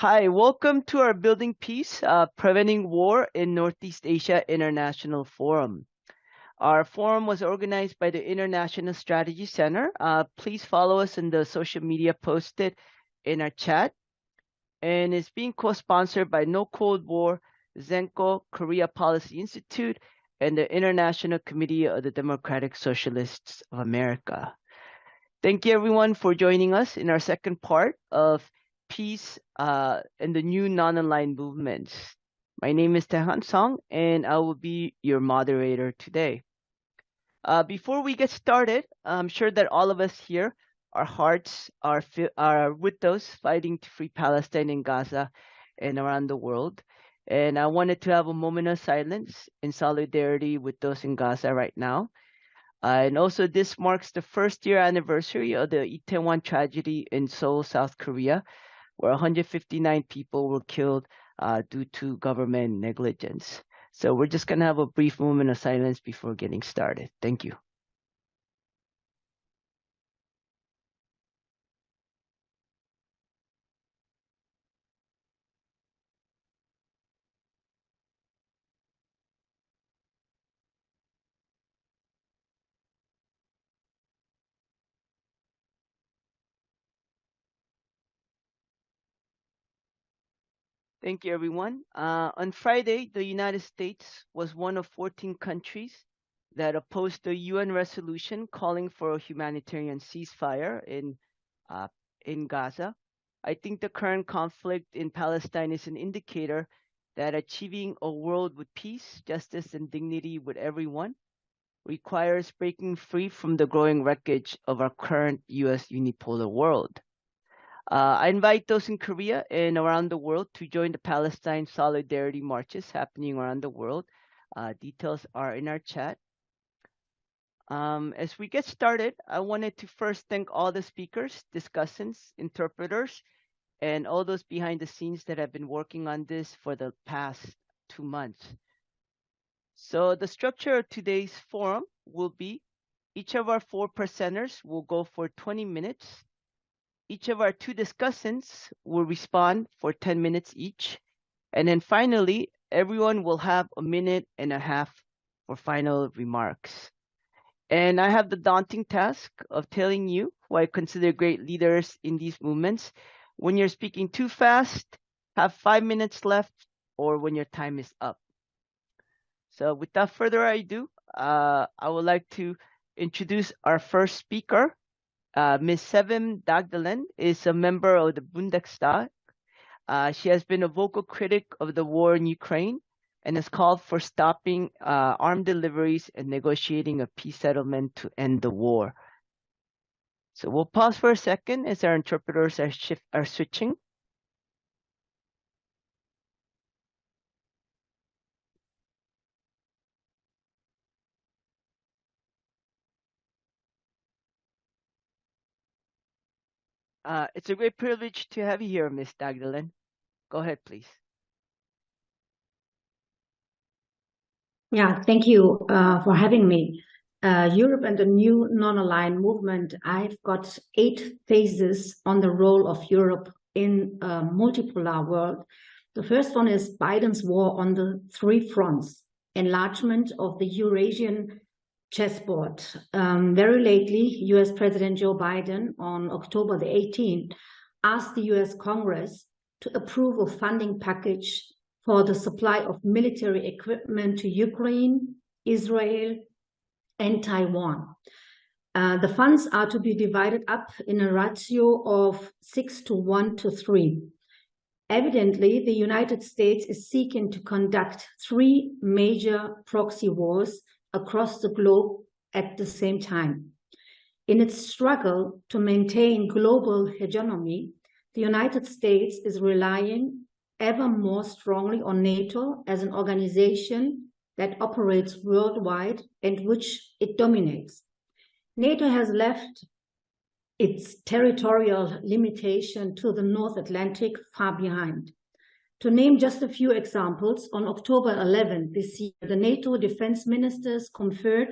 Hi, welcome to our Building Peace, Preventing War in Northeast Asia International Forum. Our forum was organized by the International Strategy Center. Please follow us in the social media posted in our chat. And it's being co-sponsored by No Cold War, Zenko, Korea Policy Institute, and the International Committee of the Democratic Socialists of America. Thank you everyone for joining us in our second part of Peace and the New Non-Aligned Movements. My name is Daehoon Song, and I will be your moderator today. Before we get started, I'm sure that all of us here, our hearts are with those fighting to free Palestine and Gaza and around the world. And I wanted to have a moment of silence in solidarity with those in Gaza right now. And also, this marks the first year anniversary of the Itaewon tragedy in Seoul, South Korea, where 159 people were killed due to government negligence. So we're just going to have a brief moment of silence before getting started. Thank you. Thank you, everyone. On Friday, the United States was one of 14 countries that opposed the UN resolution calling for a humanitarian ceasefire in Gaza. I think the current conflict in Palestine is an indicator that achieving a world with peace, justice, and dignity with everyone requires breaking free from the growing wreckage of our current US unipolar world. I invite those in Korea and around the world to join the Palestine solidarity marches happening around the world. Details are in our chat. As we get started, I wanted to first thank all the speakers, discussants, interpreters, and all those behind the scenes that have been working on this for the past 2 months. So the structure of today's forum will be each of our 4 presenters will go for 20 minutes. Each of our 2 discussants will respond for 10 minutes each. And then finally, everyone will have a minute and a half for final remarks. And I have the daunting task of telling you who I consider great leaders in these movements. When you're speaking too fast, have 5 minutes left, or when your time is up. So without further ado, I would like to introduce our first speaker. Ms. Sevim Dagdelen is a member of the Bundestag. She has been a vocal critic of the war in Ukraine and has called for stopping armed deliveries and negotiating a peace settlement to end the war. So we'll pause for a second as our interpreters are switching. It's a great privilege to have you here, Ms. Dagdelen. Go ahead, please. Yeah, thank you for having me. Europe and the new non-aligned movement, I've got 8 phases on the role of Europe in a multipolar world. The first one is Biden's war on the 3 fronts, enlargement of the Eurasian chessboard. Very lately, US President Joe Biden on October the 18th asked the US Congress to approve a funding package for the supply of military equipment to Ukraine, Israel, and Taiwan. The funds are to be divided up in a ratio of 6 to 1 to 3. Evidently, the United States is seeking to conduct 3 major proxy wars across the globe at the same time. In its struggle to maintain global hegemony, the United States is relying ever more strongly on NATO as an organization that operates worldwide and which it dominates. NATO has left its territorial limitation to the North Atlantic far behind. To name just a few examples, on October 11th this year, the NATO defense ministers conferred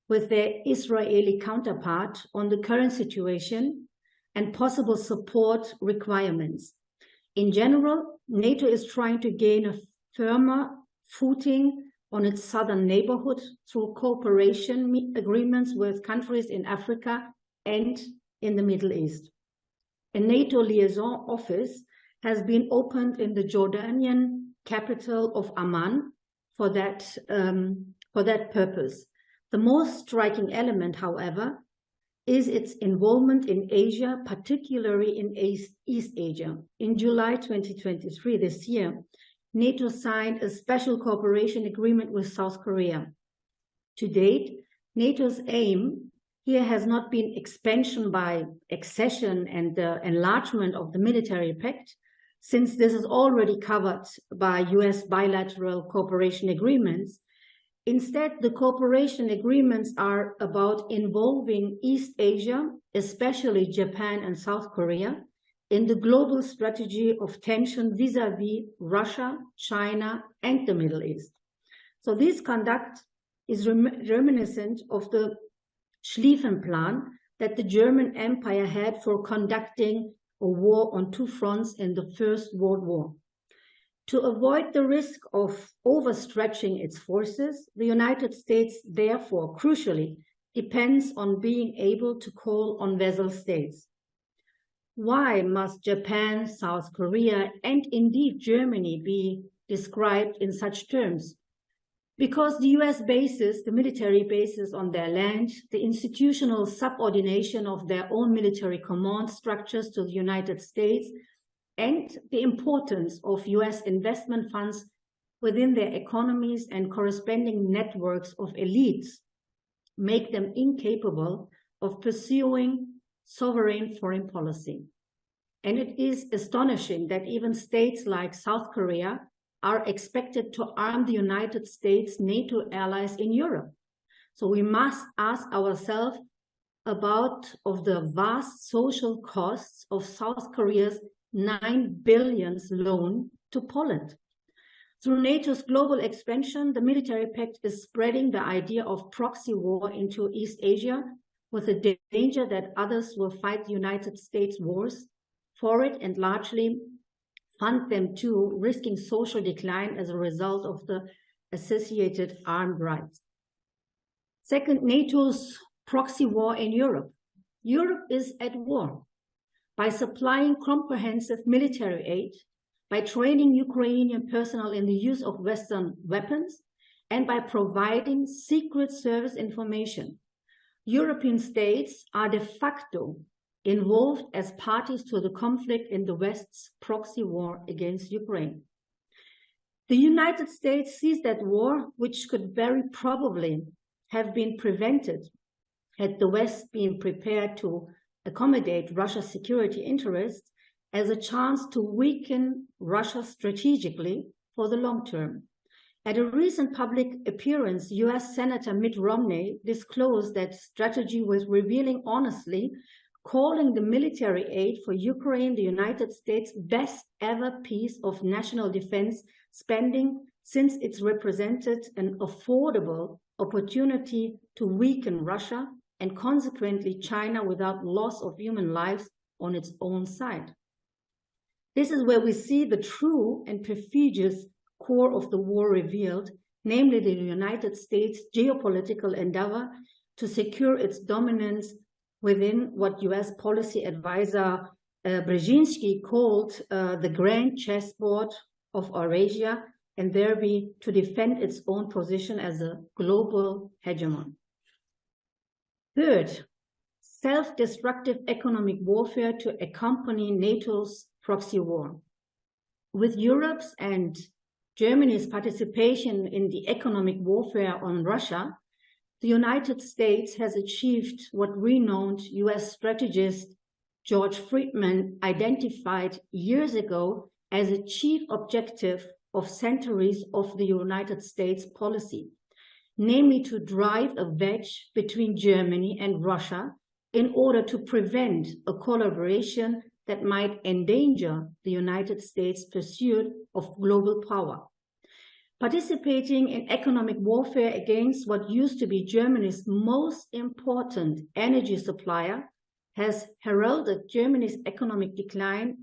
with their Israeli counterpart on the current situation and possible support requirements. In general, NATO is trying to gain a firmer footing on its southern neighborhood through cooperation agreements with countries in Africa and in the Middle East. A NATO liaison office has been opened in the Jordanian capital of Amman for that purpose. The most striking element, however, is its involvement in Asia, particularly in East Asia. In July 2023, this year, NATO signed a special cooperation agreement with South Korea. To date, NATO's aim here has not been expansion by accession and the enlargement of the military pact, since this is already covered by US bilateral cooperation agreements. Instead, the cooperation agreements are about involving East Asia, especially Japan and South Korea, in the global strategy of tension vis-à-vis Russia, China, and the Middle East. So this conduct is reminiscent of the Schlieffen Plan that the German Empire had for conducting a war on two fronts in the First World War. To avoid the risk of overstretching its forces, the United States, therefore, crucially, depends on being able to call on vassal states. Why must Japan, South Korea, and indeed Germany be described in such terms? Because the US bases, the military bases on their land, the institutional subordination of their own military command structures to the United States, and the importance of US investment funds within their economies and corresponding networks of elites make them incapable of pursuing sovereign foreign policy. And it is astonishing that even states like South Korea are expected to arm the United States NATO allies in Europe. So we must ask ourselves about the vast social costs of South Korea's $9 billion loan to Poland. Through NATO's global expansion, the military pact is spreading the idea of proxy war into East Asia, with the danger that others will fight the United States wars for it and largely fund them too, risking social decline as a result of the associated armed rights. Second, NATO's proxy war in Europe. Europe is at war. By supplying comprehensive military aid, by training Ukrainian personnel in the use of Western weapons, and by providing secret service information. European states are de facto involved as parties to the conflict in the West's proxy war against Ukraine. The United States sees that war, which could very probably have been prevented had the West been prepared to accommodate Russia's security interests, as a chance to weaken Russia strategically for the long term. At a recent public appearance, US Senator Mitt Romney disclosed that strategy with revealing honestly, calling the military aid for Ukraine the United States' best ever piece of national defense spending, since it's represented an affordable opportunity to weaken Russia and consequently China without loss of human lives on its own side. This is where we see the true and perfidious core of the war revealed, namely the United States' geopolitical endeavor to secure its dominance within what US policy advisor Brzezinski called the grand chessboard of Eurasia, and thereby to defend its own position as a global hegemon. Third, self-destructive economic warfare to accompany NATO's proxy war. With Europe's and Germany's participation in the economic warfare on Russia, the United States has achieved what renowned US strategist George Friedman identified years ago as a chief objective of centuries of the United States policy, namely to drive a wedge between Germany and Russia in order to prevent a collaboration that might endanger the United States' pursuit of global power. Participating in economic warfare against what used to be Germany's most important energy supplier has heralded Germany's economic decline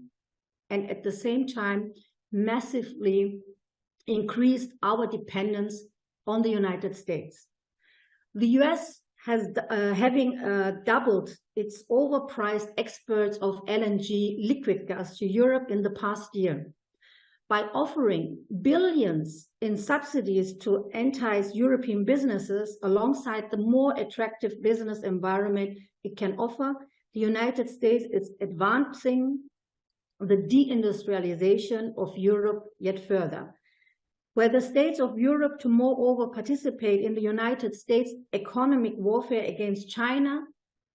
and at the same time massively increased our dependence on the United States. The US has having doubled its overpriced exports of LNG liquid gas to Europe in the past year. By offering billions in subsidies to entice European businesses alongside the more attractive business environment it can offer, the United States is advancing the deindustrialization of Europe yet further. Were the states of Europe to moreover participate in the United States' economic warfare against China,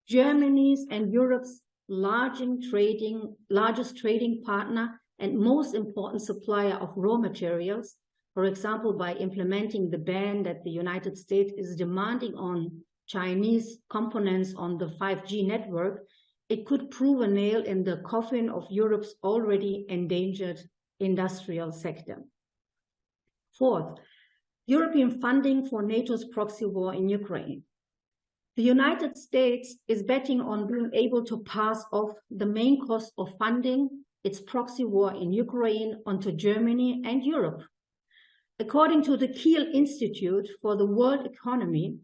Germany's and Europe's largest trading partner and most important supplier of raw materials, for example, by implementing the ban that the United States is demanding on Chinese components on the 5G network, it could prove a nail in the coffin of Europe's already endangered industrial sector. Fourth, European funding for NATO's proxy war in Ukraine. The United States is betting on being able to pass off the main cost of funding its proxy war in Ukraine onto Germany and Europe. According to the Kiel Institute for the World Economy,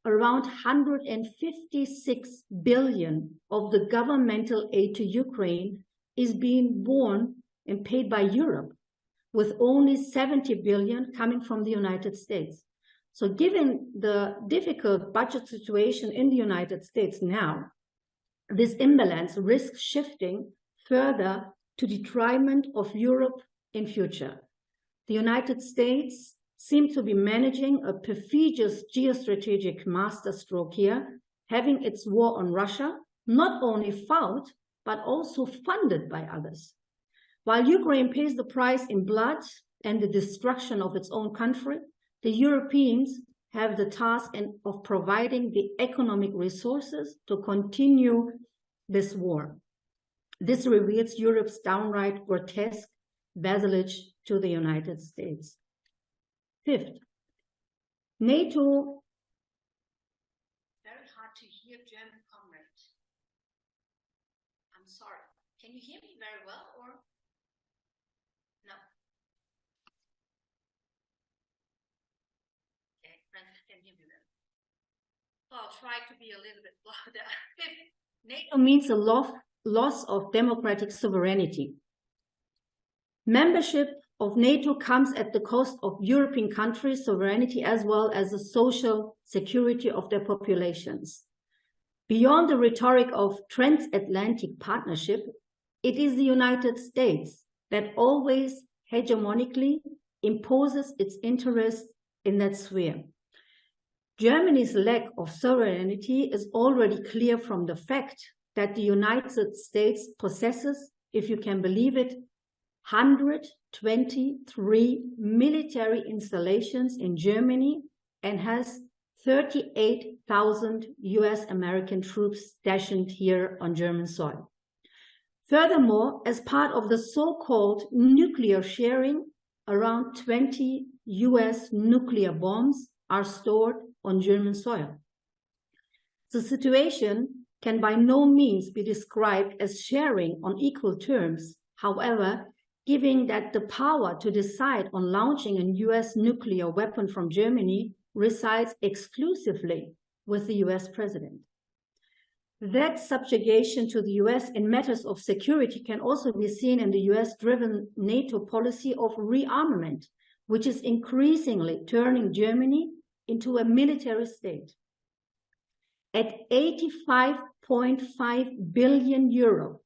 around 156 billion of the governmental aid to Ukraine is being borne and paid by Europe, with only 70 billion coming from the United States. So given the difficult budget situation in the United States now, this imbalance risks shifting further to detriment of Europe in future. The United States seems to be managing a perfidious geostrategic masterstroke here, having its war on Russia not only fought, but also funded by others. While Ukraine pays the price in blood and the destruction of its own country, the Europeans have the task of providing the economic resources to continue this war. This reveals Europe's downright grotesque vassalage to the United States. Fifth, NATO. Very hard to hear, German comrade. I'm sorry. Can you hear me very well or? No. Okay, Francis can hear me well. So I'll try to be a little bit louder. NATO means a loss of democratic sovereignty. Membership of NATO comes at the cost of European countries' sovereignty as well as the social security of their populations. Beyond the rhetoric of transatlantic partnership, it is the United States that always hegemonically imposes its interests in that sphere. Germany's lack of sovereignty is already clear from the fact that the United States possesses, if you can believe it, 123 military installations in Germany and has 38,000 US American troops stationed here on German soil. Furthermore, as part of the so-called nuclear sharing, around 20 US nuclear bombs are stored on German soil. The situation can by no means be described as sharing on equal terms. However, given that the power to decide on launching a US nuclear weapon from Germany resides exclusively with the US president. That subjugation to the US in matters of security can also be seen in the US-driven NATO policy of rearmament, which is increasingly turning Germany into a military state. At 85.5 billion euro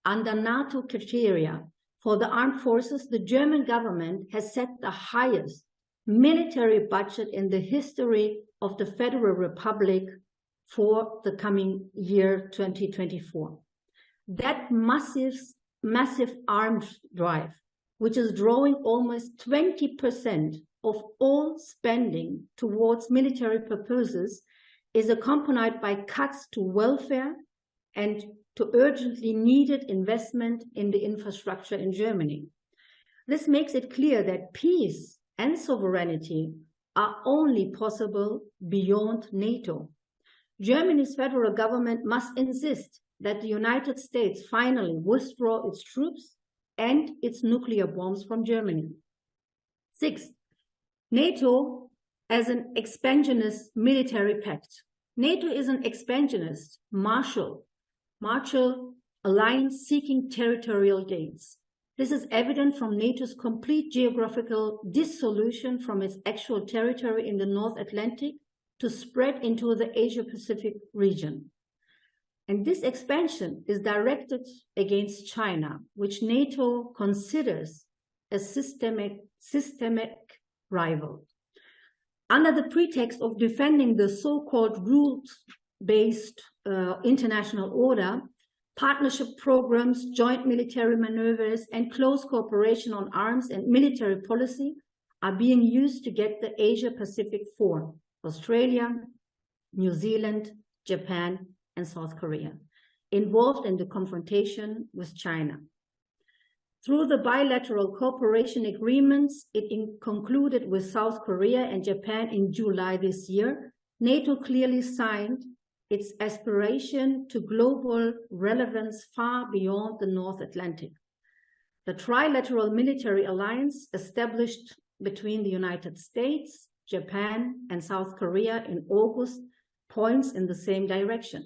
under NATO criteria for the armed forces, the German government has set the highest military budget in the history of the Federal Republic for the coming year 2024. That massive arms drive, which is drawing almost 20% of all spending towards military purposes, is accompanied by cuts to welfare and to urgently needed investment in the infrastructure in Germany. This makes it clear that peace and sovereignty are only possible beyond NATO. Germany's federal government must insist that the United States finally withdraw its troops and its nuclear bombs from Germany. 6. NATO as an expansionist military pact. NATO is an expansionist, martial alliance seeking territorial gains. This is evident from NATO's complete geographical dissolution from its actual territory in the North Atlantic to spread into the Asia-Pacific region. And this expansion is directed against China, which NATO considers a systemic rival. Under the pretext of defending the so-called rules-based international order, partnership programs, joint military maneuvers, and close cooperation on arms and military policy are being used to get the Asia-Pacific Four, Australia, New Zealand, Japan, and South Korea, involved in the confrontation with China. Through the bilateral cooperation agreements it concluded with South Korea and Japan in July this year, NATO clearly signed its aspiration to global relevance far beyond the North Atlantic. The trilateral military alliance established between the United States, Japan, and South Korea in August points in the same direction.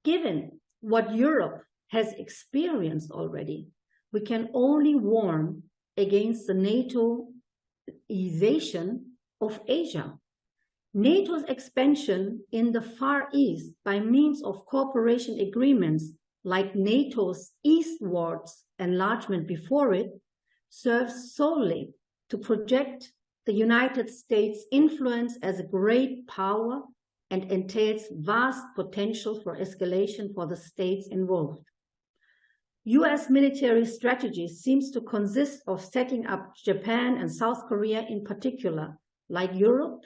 Given what Europe has experienced already, we can only warn against the NATOization of Asia. NATO's expansion in the Far East by means of cooperation agreements like NATO's eastwards enlargement before it serves solely to project the United States' influence as a great power and entails vast potential for escalation for the states involved. US military strategy seems to consist of setting up Japan and South Korea in particular, like Europe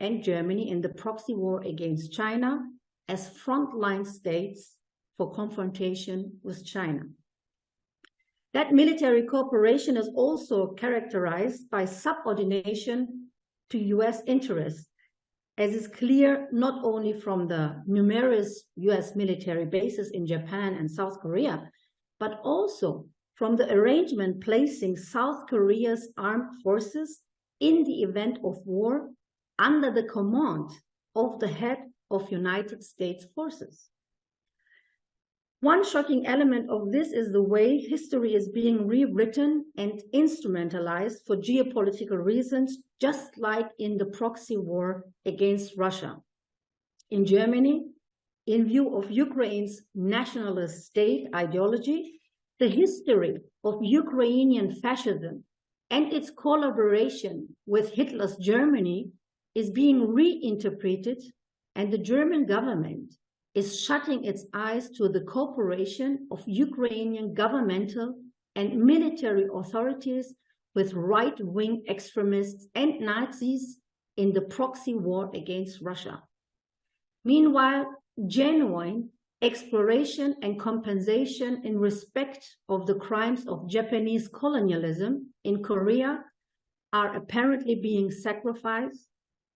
and Germany in the proxy war against China as frontline states for confrontation with China. That military cooperation is also characterized by subordination to US interests, as is clear not only from the numerous US military bases in Japan and South Korea, but also from the arrangement placing South Korea's armed forces in the event of war under the command of the head of United States forces. One shocking element of this is the way history is being rewritten and instrumentalized for geopolitical reasons, just like in the proxy war against Russia. In Germany, in view of Ukraine's nationalist state ideology, the history of Ukrainian fascism and its collaboration with Hitler's Germany is being reinterpreted, and the German government is shutting its eyes to the cooperation of Ukrainian governmental and military authorities with right-wing extremists and Nazis in the proxy war against Russia. Meanwhile, genuine exploration and compensation in respect of the crimes of Japanese colonialism in Korea are apparently being sacrificed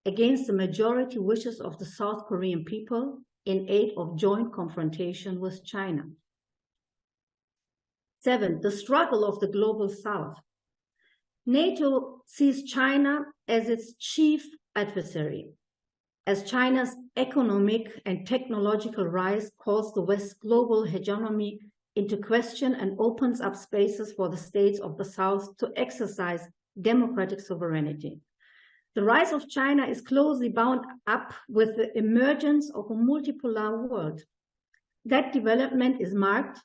against the majority wishes of the South Korean people in aid of joint confrontation with China. 7, the struggle of the global South. NATO sees China as its chief adversary, as China's economic and technological rise calls the West's global hegemony into question and opens up spaces for the states of the South to exercise democratic sovereignty. The rise of China is closely bound up with the emergence of a multipolar world. That development is marked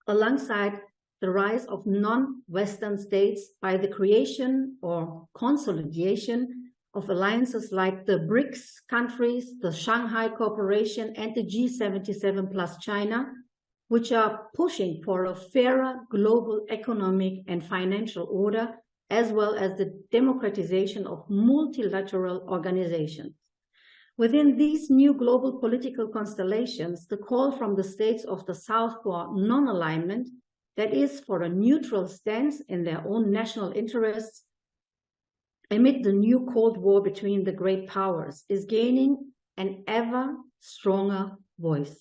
alongside the rise of non-Western states by the creation or consolidation of alliances like the BRICS countries, the Shanghai Cooperation, and the G77 plus China, which are pushing for a fairer global economic and financial order, as well as the democratization of multilateral organizations. Within these new global political constellations, the call from the states of the South for non-alignment, that is, for a neutral stance in their own national interests, amid the new Cold War between the great powers, is gaining an ever stronger voice.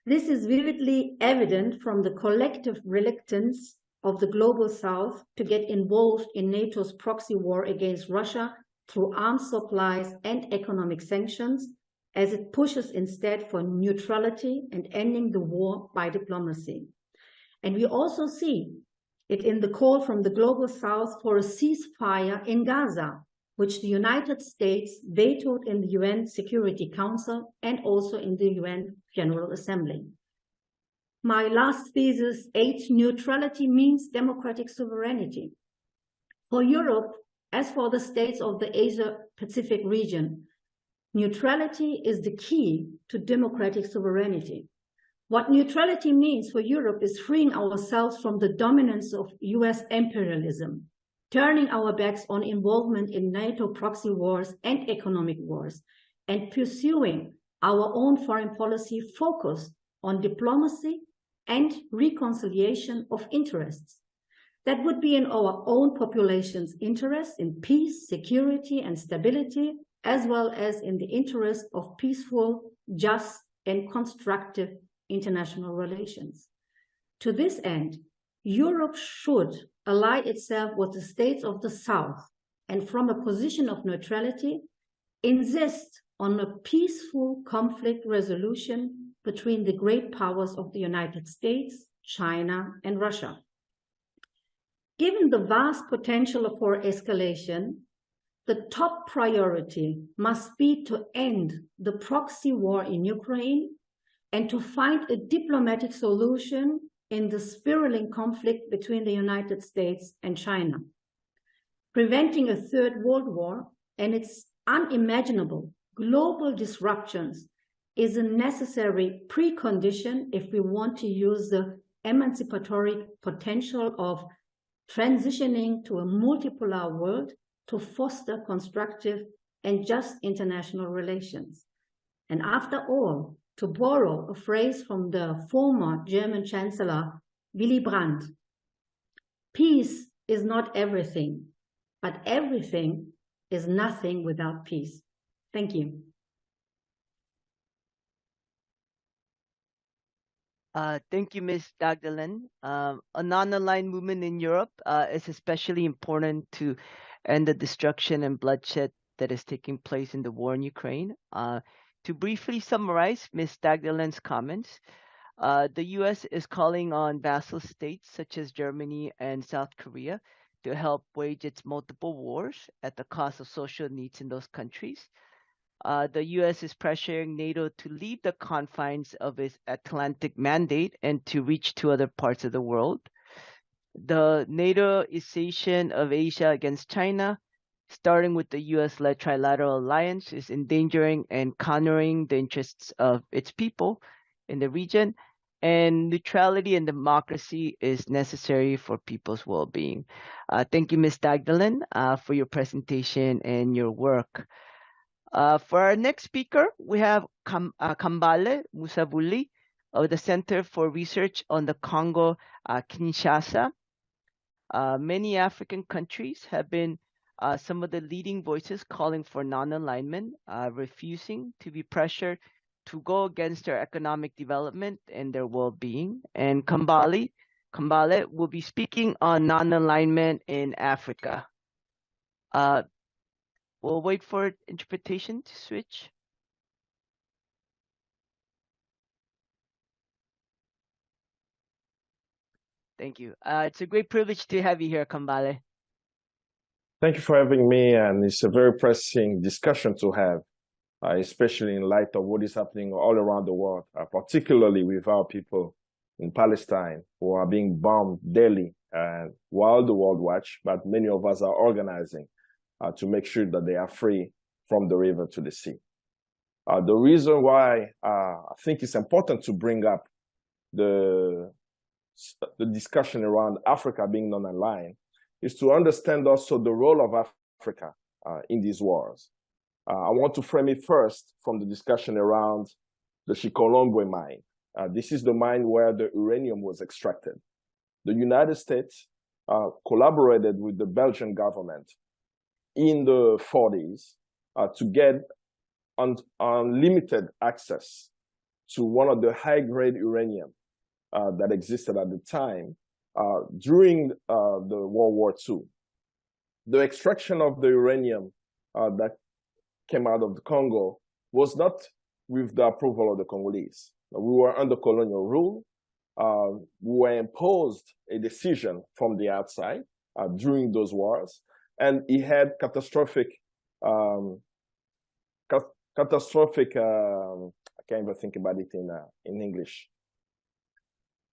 This is vividly evident from the collective reluctance of the Global South to get involved in NATO's proxy war against Russia through arms supplies and economic sanctions, as it pushes instead for neutrality and ending the war by diplomacy. And we also see it in the call from the Global South for a ceasefire in Gaza, which the United States vetoed in the UN Security Council and also in the UN General Assembly. My last thesis, 8, neutrality means democratic sovereignty. For Europe, as for the states of the Asia-Pacific region, neutrality is the key to democratic sovereignty. What neutrality means for Europe is freeing ourselves from the dominance of US imperialism, turning our backs on involvement in NATO proxy wars and economic wars, and pursuing our own foreign policy focused on diplomacy and reconciliation of interests. That would be in our own population's interest in peace, security, and stability, as well as in the interest of peaceful, just, and constructive international relations. To this end, Europe should ally itself with the states of the South and from a position of neutrality, insist on a peaceful conflict resolution between the great powers of the United States, China, and Russia. Given the vast potential for escalation, the top priority must be to end the proxy war in Ukraine and to find a diplomatic solution in the spiraling conflict between the United States and China. Preventing a third world war and its unimaginable global disruptions is a necessary precondition if we want to use the emancipatory potential of transitioning to a multipolar world to foster constructive and just international relations. And after all, to borrow a phrase from the former German Chancellor Willy Brandt, peace is not everything, but everything is nothing without peace. Thank you. Thank you, Ms. Dagdelen. A non-aligned movement in Europe is especially important to end the destruction and bloodshed that is taking place in the war in Ukraine. To briefly summarize Ms. Dagdelen's comments, the U.S. is calling on vassal states such as Germany and South Korea to help wage its multiple wars at the cost of social needs in those countries. The U.S. is pressuring NATO to leave the confines of its Atlantic mandate and to reach to other parts of the world. The NATOization of Asia against China, starting with the U.S.-led trilateral alliance, is endangering and countering the interests of its people in the region, and neutrality and democracy is necessary for people's well-being. Thank you, Ms. Dagdelen, for your presentation and your work. For our next speaker, we have Kambale Musavuli of the Center for Research on the Congo-Kinshasa. Many African countries have been some of the leading voices calling for non-alignment, refusing to be pressured to go against their economic development and their well-being. And Kambale will be speaking on non-alignment in Africa. We'll wait for interpretation to switch. Thank you. It's a great privilege to have you here, Kambale. Thank you for having me, and it's a very pressing discussion to have, especially in light of what is happening all around the world, particularly with our people in Palestine who are being bombed daily while the world watch, but many of us are organizing to make sure that they are free from the river to the sea. The reason why I think it's important to bring up the discussion around Africa being non-aligned is to understand also the role of Africa in these wars. I want to frame it first from the discussion around the Chikolombwe mine. This is the mine where the uranium was extracted. The United States collaborated with the Belgian government in the 40s to get unlimited access to one of the high-grade uranium that existed at the time during the World War II. The extraction of the uranium that came out of the Congo was not with the approval of the Congolese. We were under colonial rule. We were imposed a decision from the outside during those wars, and it had catastrophic, I can't even think about it in English.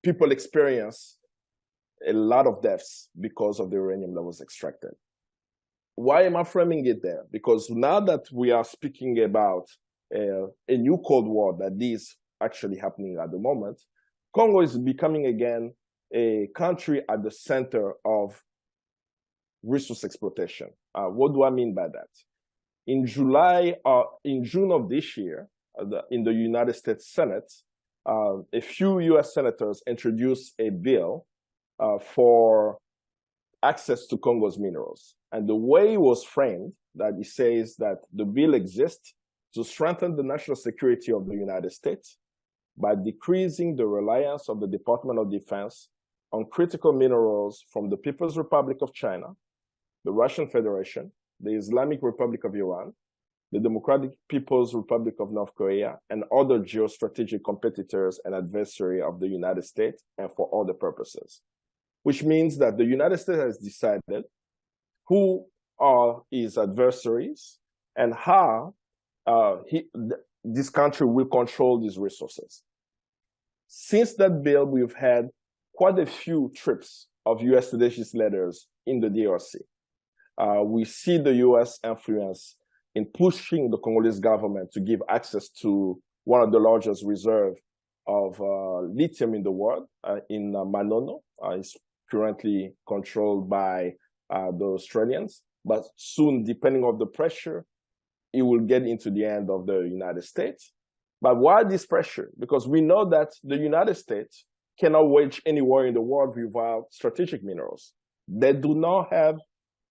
People experience a lot of deaths because of the uranium that was extracted. Why am I framing it there? Because now that we are speaking about a new Cold War that is actually happening at the moment, Congo is becoming again a country at the center of resource exploitation. What do I mean by that? In June of this year, in the United States Senate, a few US senators introduced a bill for access to Congo's minerals. And the way it was framed, that it says that the bill exists to strengthen the national security of the United States by decreasing the reliance of the Department of Defense on critical minerals from the People's Republic of China, the Russian Federation, the Islamic Republic of Iran, the Democratic People's Republic of North Korea, and other geostrategic competitors and adversaries of the United States, and for other purposes. Which means that the United States has decided who are his adversaries and how this country will control these resources. Since that bill, we've had quite a few trips of US legislators in the DRC. We see the US influence in pushing the Congolese government to give access to one of the largest reserves of lithium in the world, in Manono. It's currently controlled by the Australians, but soon, depending on the pressure, it will get into the hand of the United States. But why this pressure? Because we know that the United States cannot wage any war in the world without strategic minerals. They do not have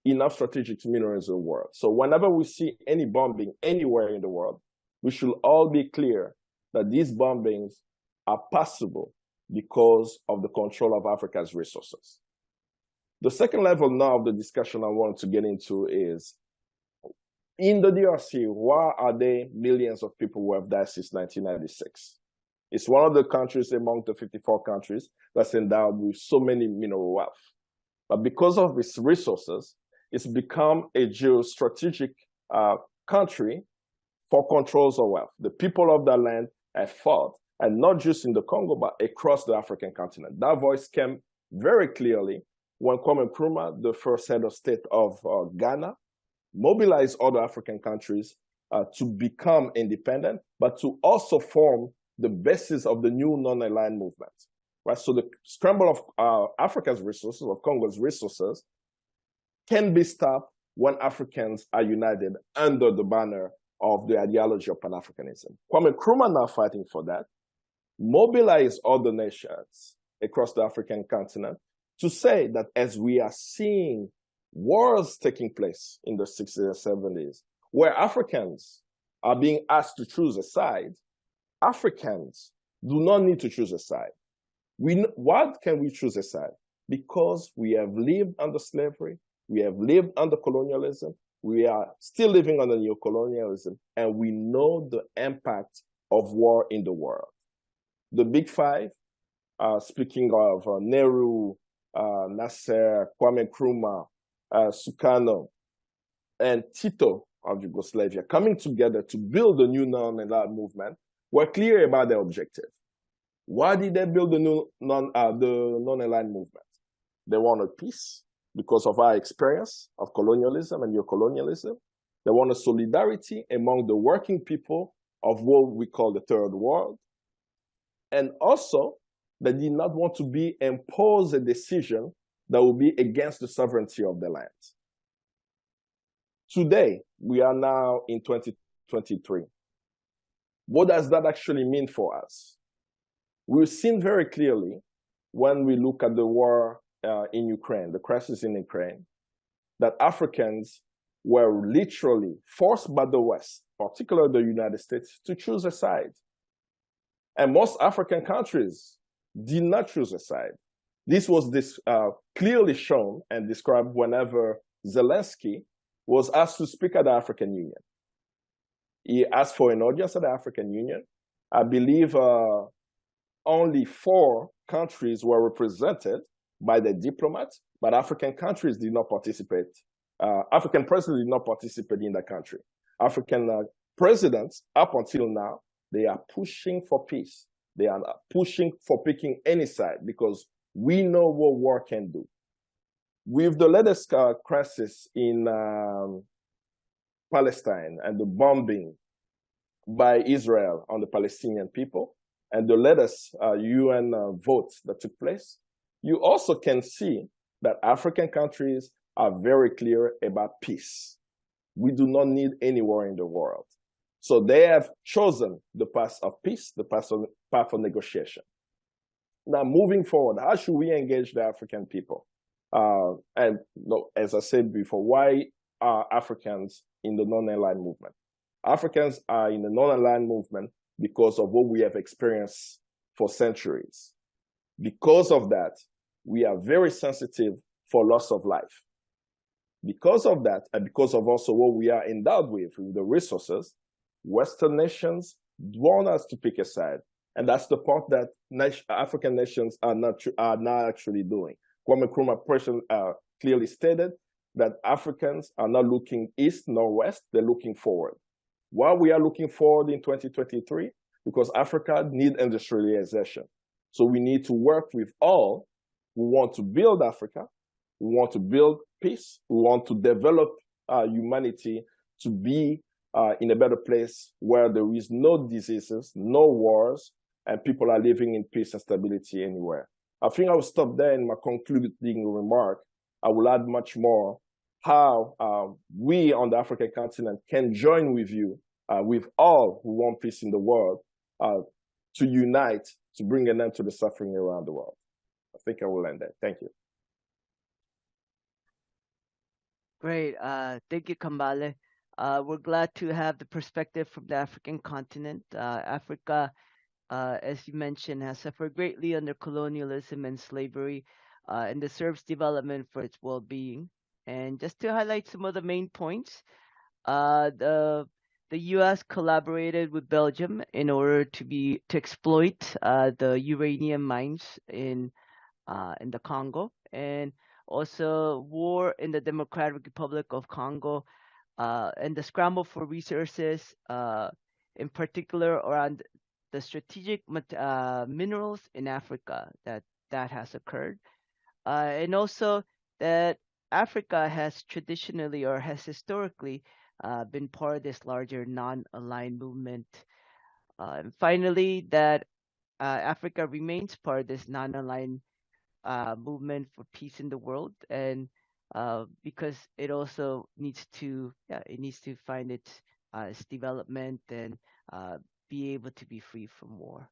enough strategic minerals in the world. So whenever we see any bombing anywhere in the world, we should all be clear that these bombings are possible because of the control of Africa's resources. The second level now of the discussion I want to get into is, in the DRC, why are there millions of people who have died since 1996? It's one of the countries among the 54 countries that's endowed with so many mineral wealth. But because of its resources, it's become a geostrategic country for controls of wealth. The people of that land have fought, and not just in the Congo, but across the African continent. That voice came very clearly when Kwame Nkrumah, the first head of state of Ghana, mobilized other African countries to become independent, but to also form the basis of the new non-aligned movement. Right? So the scramble of Africa's resources, of Congo's resources, can be stopped when Africans are united under the banner of the ideology of Pan-Africanism. Kwame Nkrumah now fighting for that, mobilize other nations across the African continent to say that as we are seeing wars taking place in the 60s and 70s, where Africans are being asked to choose a side, Africans do not need to choose a side. Why can we choose a side? Because we have lived under slavery, we have lived under colonialism, we are still living under neocolonialism, and we know the impact of war in the world. The Big Five, speaking of Nehru, Nasser, Kwame Nkrumah, Sukarno, and Tito of Yugoslavia, coming together to build a new non-aligned movement, were clear about their objective. Why did they build the non-aligned movement? They wanted peace because of our experience of colonialism and neocolonialism. They wanted solidarity among the working people of what we call the Third World. And also, they did not want to be imposed a decision that will be against the sovereignty of the land. Today, we are now in 2023. What does that actually mean for us? We've seen very clearly when we look at the war in Ukraine, the crisis in Ukraine, that Africans were literally forced by the West, particularly the United States, to choose a side. And most African countries did not choose a side. This was clearly shown and described whenever Zelensky was asked to speak at the African Union. He asked for an audience at the African Union. I believe only 4 countries were represented by the diplomats, but African countries did not participate. African presidents did not participate in the country. African presidents, up until now, they are pushing for peace. They are pushing for picking any side because we know what war can do. With the latest crisis in Palestine and the bombing by Israel on the Palestinian people and the latest UN votes that took place, you also can see that African countries are very clear about peace. We do not need any war in the world. So they have chosen the path of peace, the path of negotiation. Now, moving forward, how should we engage the African people? And as I said before, why are Africans in the non-aligned movement? Africans are in the non-aligned movement because of what we have experienced for centuries. Because of that, we are very sensitive for loss of life. Because of that, and because of also what we are endowed with the resources, Western nations want us to pick a side. And that's the part that African nations are not actually doing. Kwame Nkrumah clearly stated that Africans are not looking east nor west, they're looking forward. Why we are looking forward in 2023? Because Africa needs industrialization. So we need to work with all who want to build Africa, who want to build peace, who want to develop humanity to be in a better place where there is no diseases, no wars, and people are living in peace and stability anywhere. I think I will stop there in my concluding remark. I will add much more how we on the African continent can join with you, with all who want peace in the world, to unite, to bring an end to the suffering around the world. I think I will end there. Thank you. Great. Thank you, Kambale. We're glad to have the perspective from the African continent. Africa, as you mentioned, has suffered greatly under colonialism and slavery, and deserves development for its well-being. And just to highlight some of the main points, the U.S. collaborated with Belgium in order to exploit the uranium mines in the Congo, and also war in the Democratic Republic of Congo, and the scramble for resources, in particular around the strategic minerals in Africa that has occurred, and also that Africa has traditionally or has historically been part of this larger non-aligned movement. And finally, that Africa remains part of this non-aligned movement for peace in the world, and because it also needs to find its development and be able to be free from war.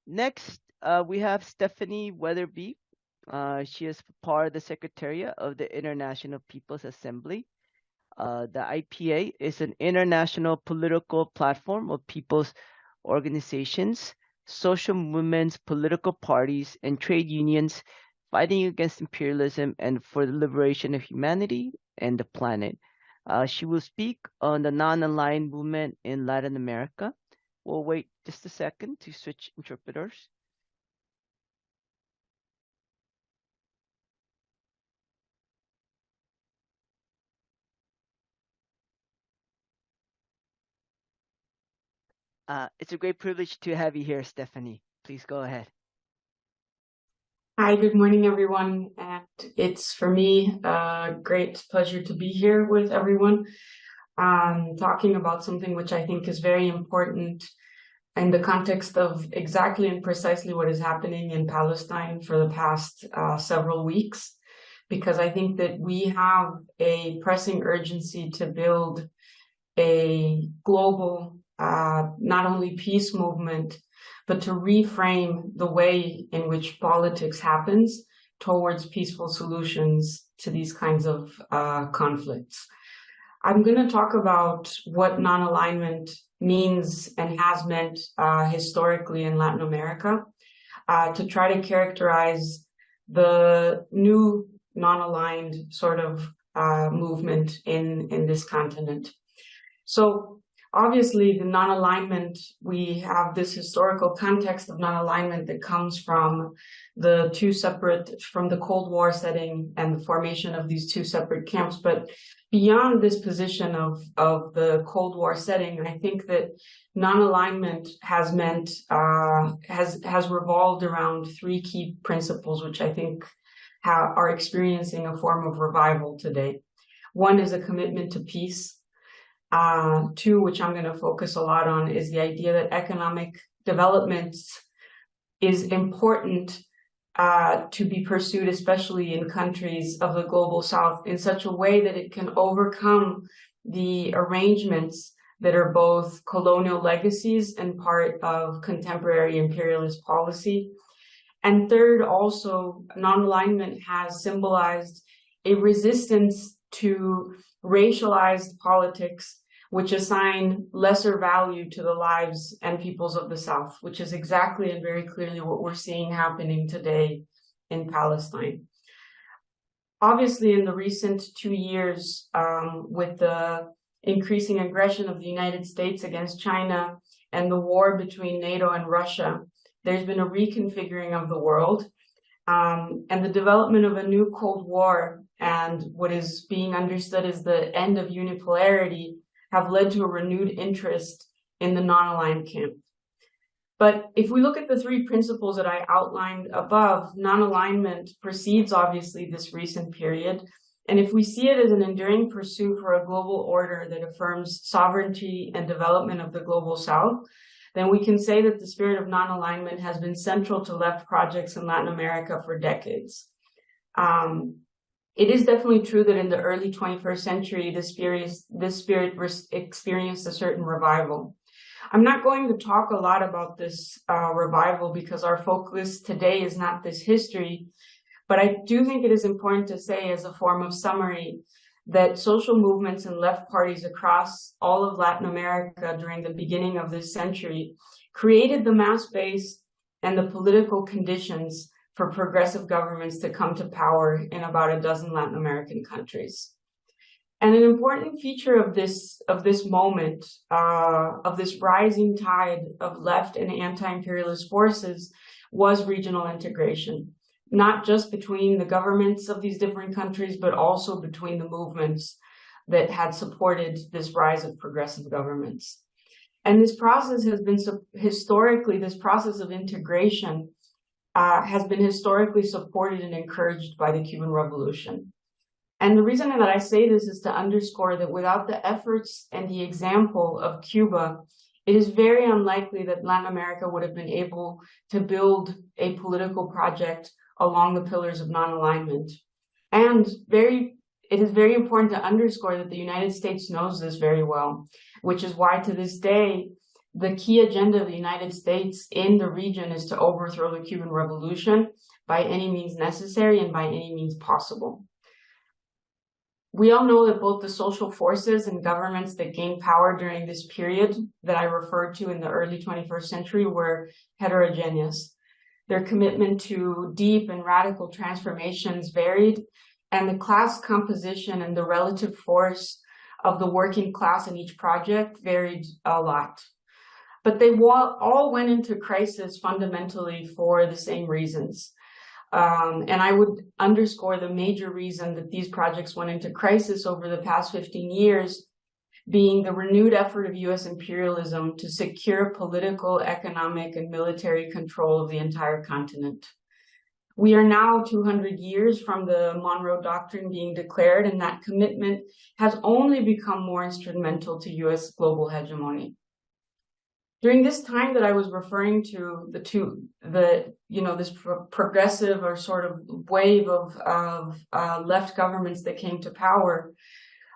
Next, we have Stephanie Weatherbee. She is part of the Secretariat of the International People's Assembly. The IPA is an international political platform of people's organizations, social movements, political parties, and trade unions fighting against imperialism and for the liberation of humanity and the planet. She will speak on the non-aligned movement in Latin America. We'll wait just a second to switch interpreters. It's a great privilege to have you here, Stephanie. Please go ahead. Hi, good morning, everyone. And it's for me a great pleasure to be here with everyone, talking about something which I think is very important in the context of exactly and precisely what is happening in Palestine for the past several weeks, because I think that we have a pressing urgency to build a global, not only peace movement, but to reframe the way in which politics happens towards peaceful solutions to these kinds of conflicts. I'm going to talk about what non-alignment means and has meant historically in Latin America, to try to characterize the new non-aligned sort of movement in this continent. So obviously the non-alignment, we have this historical context of non-alignment that comes from from the Cold War setting and the formation of these two separate camps. But beyond this position of the Cold War setting, I think that non-alignment has meant, has revolved around three key principles, which I think are experiencing a form of revival today. One is a commitment to peace. Two, which I'm going to focus a lot on, is the idea that economic development is important to be pursued, especially in countries of the global south, in such a way that it can overcome the arrangements that are both colonial legacies and part of contemporary imperialist policy. And third, also, non-alignment has symbolized a resistance to racialized politics, which assign lesser value to the lives and peoples of the South, which is exactly and very clearly what we're seeing happening today in Palestine. Obviously, in the recent 2 years, with the increasing aggression of the United States against China and the war between NATO and Russia, there's been a reconfiguring of the world, and the development of a new Cold War and what is being understood as the end of unipolarity have led to a renewed interest in the non-aligned camp. But if we look at the three principles that I outlined above, non-alignment precedes obviously this recent period. And if we see it as an enduring pursuit for a global order that affirms sovereignty and development of the global South, then we can say that the spirit of non-alignment has been central to left projects in Latin America for decades. It is definitely true that in the early 21st century, this spirit experienced a certain revival. I'm not going to talk a lot about this revival because our focus today is not this history, but I do think it is important to say as a form of summary that social movements and left parties across all of Latin America during the beginning of this century created the mass base and the political conditions for progressive governments to come to power in about a dozen Latin American countries. And an important feature of this moment, of this rising tide of left and anti-imperialist forces, was regional integration, not just between the governments of these different countries, but also between the movements that had supported this rise of progressive governments. And this process has been historically, this process of integration has been historically supported and encouraged by the Cuban Revolution. And the reason that I say this is to underscore that without the efforts and the example of Cuba, it is very unlikely that Latin America would have been able to build a political project along the pillars of non-alignment. And it is very important to underscore that the United States knows this very well, which is why to this day, the key agenda of the United States in the region is to overthrow the Cuban Revolution by any means necessary and by any means possible. We all know that both the social forces and governments that gained power during this period that I referred to in the early 21st century were heterogeneous. Their commitment to deep and radical transformations varied, and the class composition and the relative force of the working class in each project varied a lot. But they all went into crisis fundamentally for the same reasons. And I would underscore the major reason that these projects went into crisis over the past 15 years being the renewed effort of U.S. imperialism to secure political, economic, and military control of the entire continent. We are now 200 years from the Monroe Doctrine being declared, and that commitment has only become more instrumental to U.S. global hegemony. During this time that I was referring to, this progressive or sort of wave of left governments that came to power,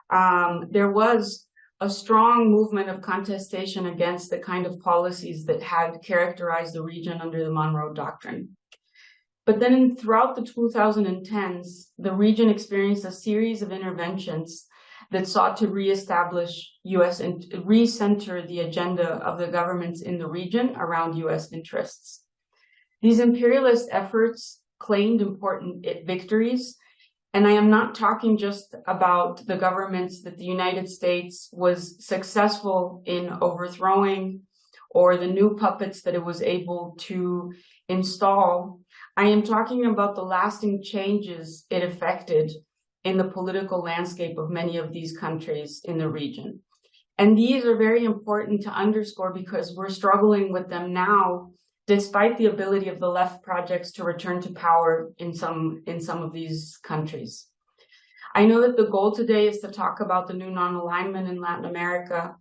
there was a strong movement of contestation against the kind of policies that had characterized the region under the Monroe Doctrine. But then throughout the 2010s, the region experienced a series of interventions that sought to reestablish U.S. and recenter the agenda of the governments in the region around U.S. interests. These imperialist efforts claimed important victories, and I am not talking just about the governments that the United States was successful in overthrowing or the new puppets that it was able to install. I am talking about the lasting changes it effected in the political landscape of many of these countries in the region. And these are very important to underscore because we're struggling with them now, despite the ability of the left projects to return to power in some of these countries. I know that the goal today is to talk about the new non-alignment in Latin America.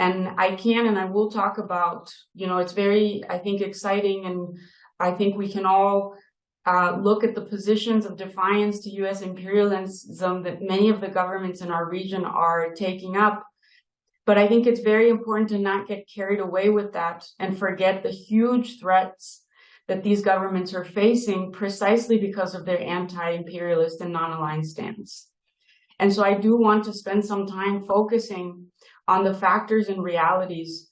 And I can and I will talk about, it's very, I think, exciting. And I think we can all look at the positions of defiance to U.S. imperialism that many of the governments in our region are taking up. But I think it's very important to not get carried away with that and forget the huge threats that these governments are facing precisely because of their anti-imperialist and non-aligned stance. And so I do want to spend some time focusing on the factors and realities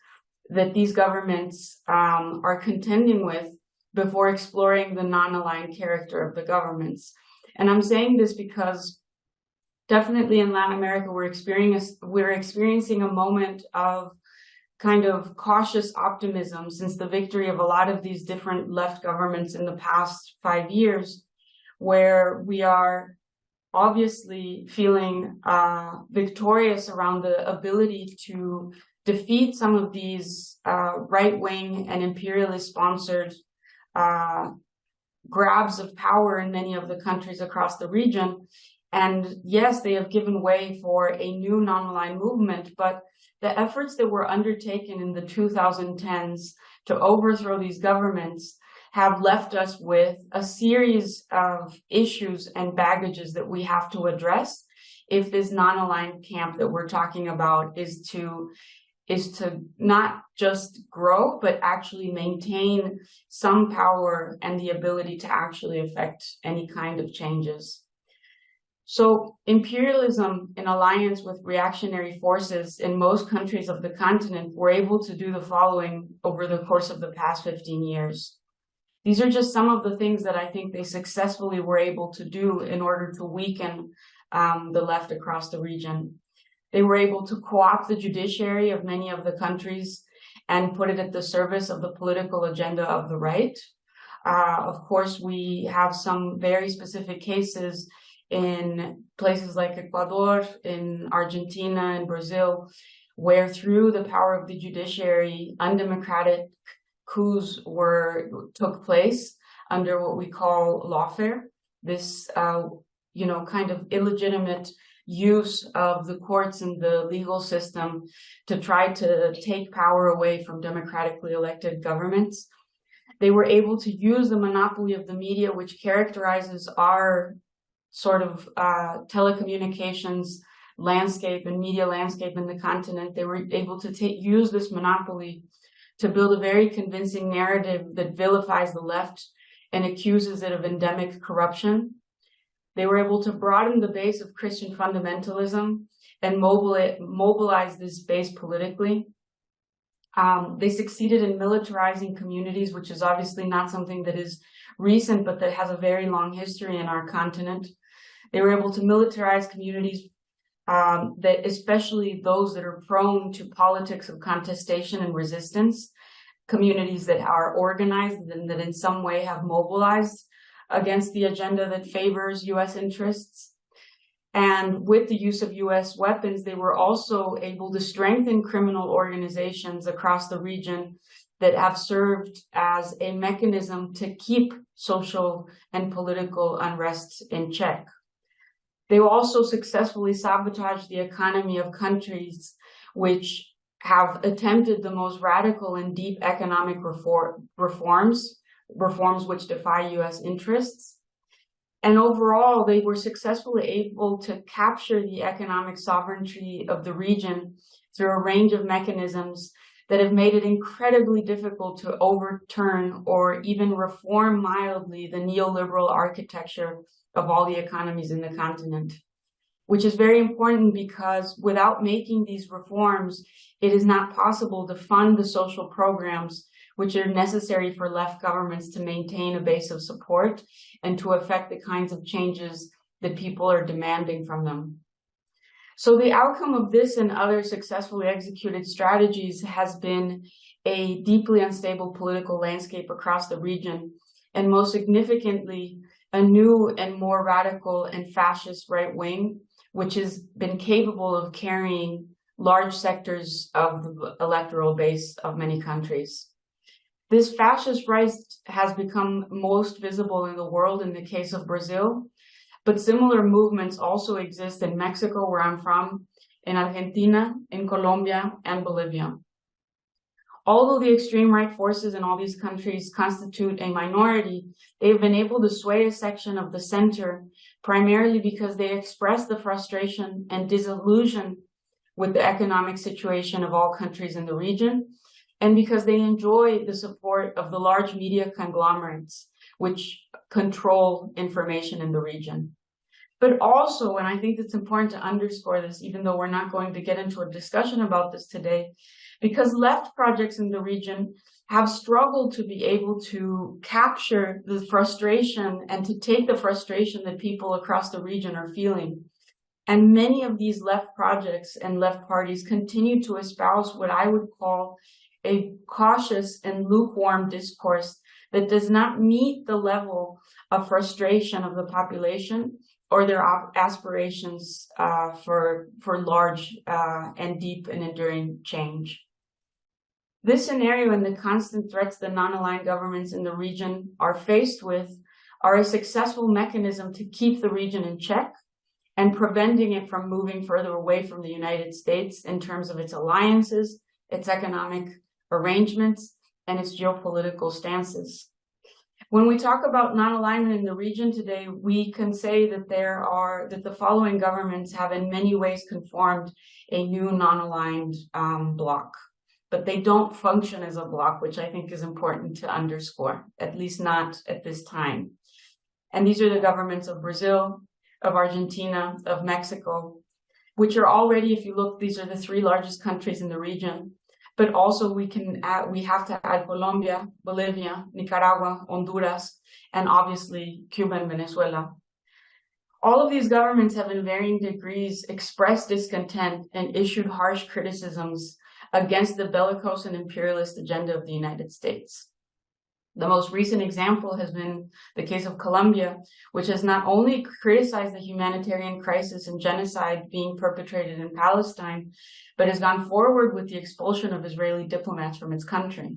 that these governments are contending with before exploring the non-aligned character of the governments. And I'm saying this because definitely in Latin America, we're experiencing a moment of kind of cautious optimism since the victory of a lot of these different left governments in the past 5 years, where we are obviously feeling victorious around the ability to defeat some of these right-wing and imperialist-sponsored grabs of power in many of the countries across the region. And yes, they have given way for a new non-aligned movement, but the efforts that were undertaken in the 2010s to overthrow these governments have left us with a series of issues and baggages that we have to address if this non-aligned camp that we're talking about is to not just grow, but actually maintain some power and the ability to actually affect any kind of changes. So imperialism in alliance with reactionary forces in most countries of the continent were able to do the following over the course of the past 15 years. These are just some of the things that I think they successfully were able to do in order to weaken the left across the region. They were able to co-opt the judiciary of many of the countries and put it at the service of the political agenda of the right. Of course, we have some very specific cases in places like Ecuador, in Argentina, and Brazil, where through the power of the judiciary, undemocratic coups took place under what we call lawfare. This, kind of illegitimate use of the courts and the legal system to try to take power away from democratically elected governments. They were able to use the monopoly of the media, which characterizes our sort of telecommunications landscape and media landscape in the continent. They were able to use this monopoly to build a very convincing narrative that vilifies the left and accuses it of endemic corruption. They were able to broaden the base of Christian fundamentalism and mobilize this base politically. They succeeded in militarizing communities, which is obviously not something that is recent, but that has a very long history in our continent. They were able to militarize communities, that especially those that are prone to politics of contestation and resistance, communities that are organized and that in some way have mobilized against the agenda that favors U.S. interests. And with the use of U.S. weapons, they were also able to strengthen criminal organizations across the region that have served as a mechanism to keep social and political unrest in check. They also successfully sabotaged the economy of countries which have attempted the most radical and deep economic reforms which defy U.S. interests. And overall, they were successfully able to capture the economic sovereignty of the region through a range of mechanisms that have made it incredibly difficult to overturn or even reform mildly the neoliberal architecture of all the economies in the continent. which is very important because without making these reforms, it is not possible to fund the social programs which are necessary for left governments to maintain a base of support and to affect the kinds of changes that people are demanding from them. So the outcome of this and other successfully executed strategies has been a deeply unstable political landscape across the region, and most significantly, a new and more radical and fascist right wing, which has been capable of carrying large sectors of the electoral base of many countries. This fascist right has become most visible in the world in the case of Brazil, but similar movements also exist in Mexico, where I'm from, in Argentina, in Colombia, and Bolivia. Although the extreme right forces in all these countries constitute a minority, they've been able to sway a section of the center, primarily because they express the frustration and disillusion with the economic situation of all countries in the region, and because they enjoy the support of the large media conglomerates which control information in the region. But also, and I think it's important to underscore this, even though we're not going to get into a discussion about this today, because left projects in the region have struggled to be able to capture the frustration and to take the frustration that people across the region are feeling. And many of these left projects and left parties continue to espouse what I would call a cautious and lukewarm discourse that does not meet the level of frustration of the population or their aspirations for large and deep and enduring change. This scenario and the constant threats that non-aligned governments in the region are faced with are a successful mechanism to keep the region in check and preventing it from moving further away from the United States in terms of its alliances, its economic arrangements, and its geopolitical stances. When we talk about non-alignment in the region today, we can say that the following governments have in many ways conformed a new non-aligned bloc, but they don't function as a bloc, which I think is important to underscore, at least not at this time. And these are the governments of Brazil, of Argentina, of Mexico, which are already, if you look, these are the three largest countries in the region. But also we have to add Colombia, Bolivia, Nicaragua, Honduras, and obviously Cuba and Venezuela. All of these governments have in varying degrees expressed discontent and issued harsh criticisms against the bellicose and imperialist agenda of the United States. The most recent example has been the case of Colombia, which has not only criticized the humanitarian crisis and genocide being perpetrated in Palestine, but has gone forward with the expulsion of Israeli diplomats from its country.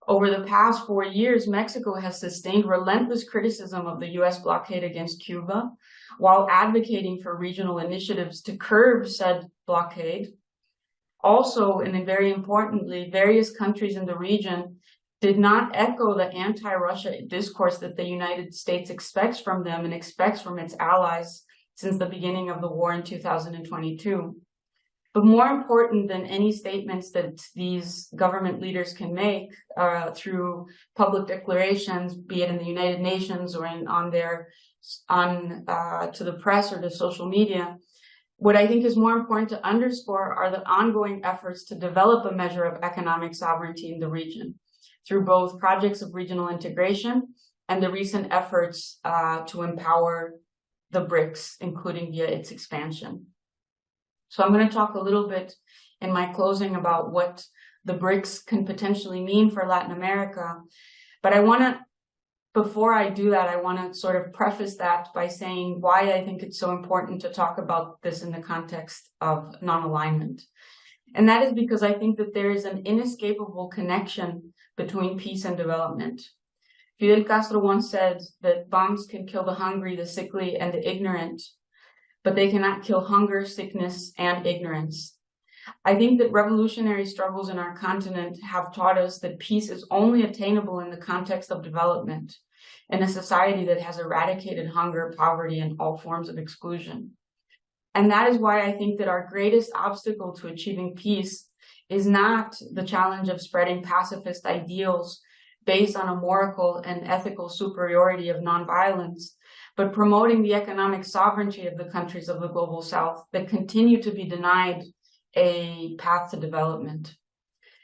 Over the past 4 years, Mexico has sustained relentless criticism of the US blockade against Cuba, while advocating for regional initiatives to curb said blockade. Also, and very importantly, various countries in the region did not echo the anti-Russia discourse that the United States expects from them and expects from its allies since the beginning of the war in 2022. But more important than any statements that these government leaders can make through public declarations, be it in the United Nations or to the press or to social media, what I think is more important to underscore are the ongoing efforts to develop a measure of economic sovereignty in the region, through both projects of regional integration and the recent efforts to empower the BRICS, including via its expansion. So I'm going to talk a little bit in my closing about what the BRICS can potentially mean for Latin America. But before I do that, I want to sort of preface that by saying why I think it's so important to talk about this in the context of non-alignment. And that is because I think that there is an inescapable connection between peace and development. Fidel Castro once said that bombs can kill the hungry, the sickly, and the ignorant, but they cannot kill hunger, sickness, and ignorance. I think that revolutionary struggles in our continent have taught us that peace is only attainable in the context of development, in a society that has eradicated hunger, poverty, and all forms of exclusion. And that is why I think that our greatest obstacle to achieving peace is not the challenge of spreading pacifist ideals based on a moral and ethical superiority of nonviolence, but promoting the economic sovereignty of the countries of the global south that continue to be denied a path to development.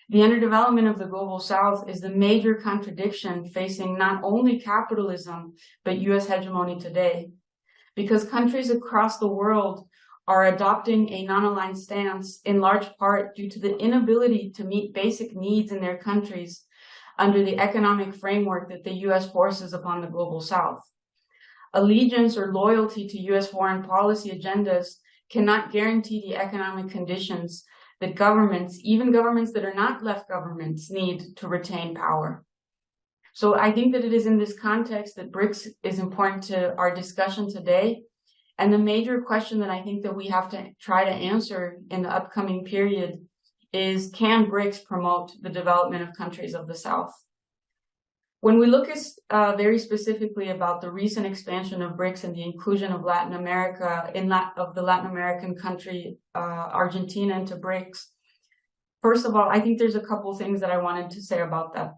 The underdevelopment of the global south is the major contradiction facing not only capitalism, but US hegemony today, because countries across the world are adopting a non-aligned stance in large part due to the inability to meet basic needs in their countries under the economic framework that the US forces upon the global south. Allegiance or loyalty to US foreign policy agendas cannot guarantee the economic conditions that governments, even governments that are not left governments, need to retain power. So I think that it is in this context that BRICS is important to our discussion today. And the major question that I think that we have to try to answer in the upcoming period is, can BRICS promote the development of countries of the South? When we look at very specifically about the recent expansion of BRICS and the inclusion of Latin America, of the Latin American country, Argentina into BRICS, first of all, I think there's a couple things that I wanted to say about that.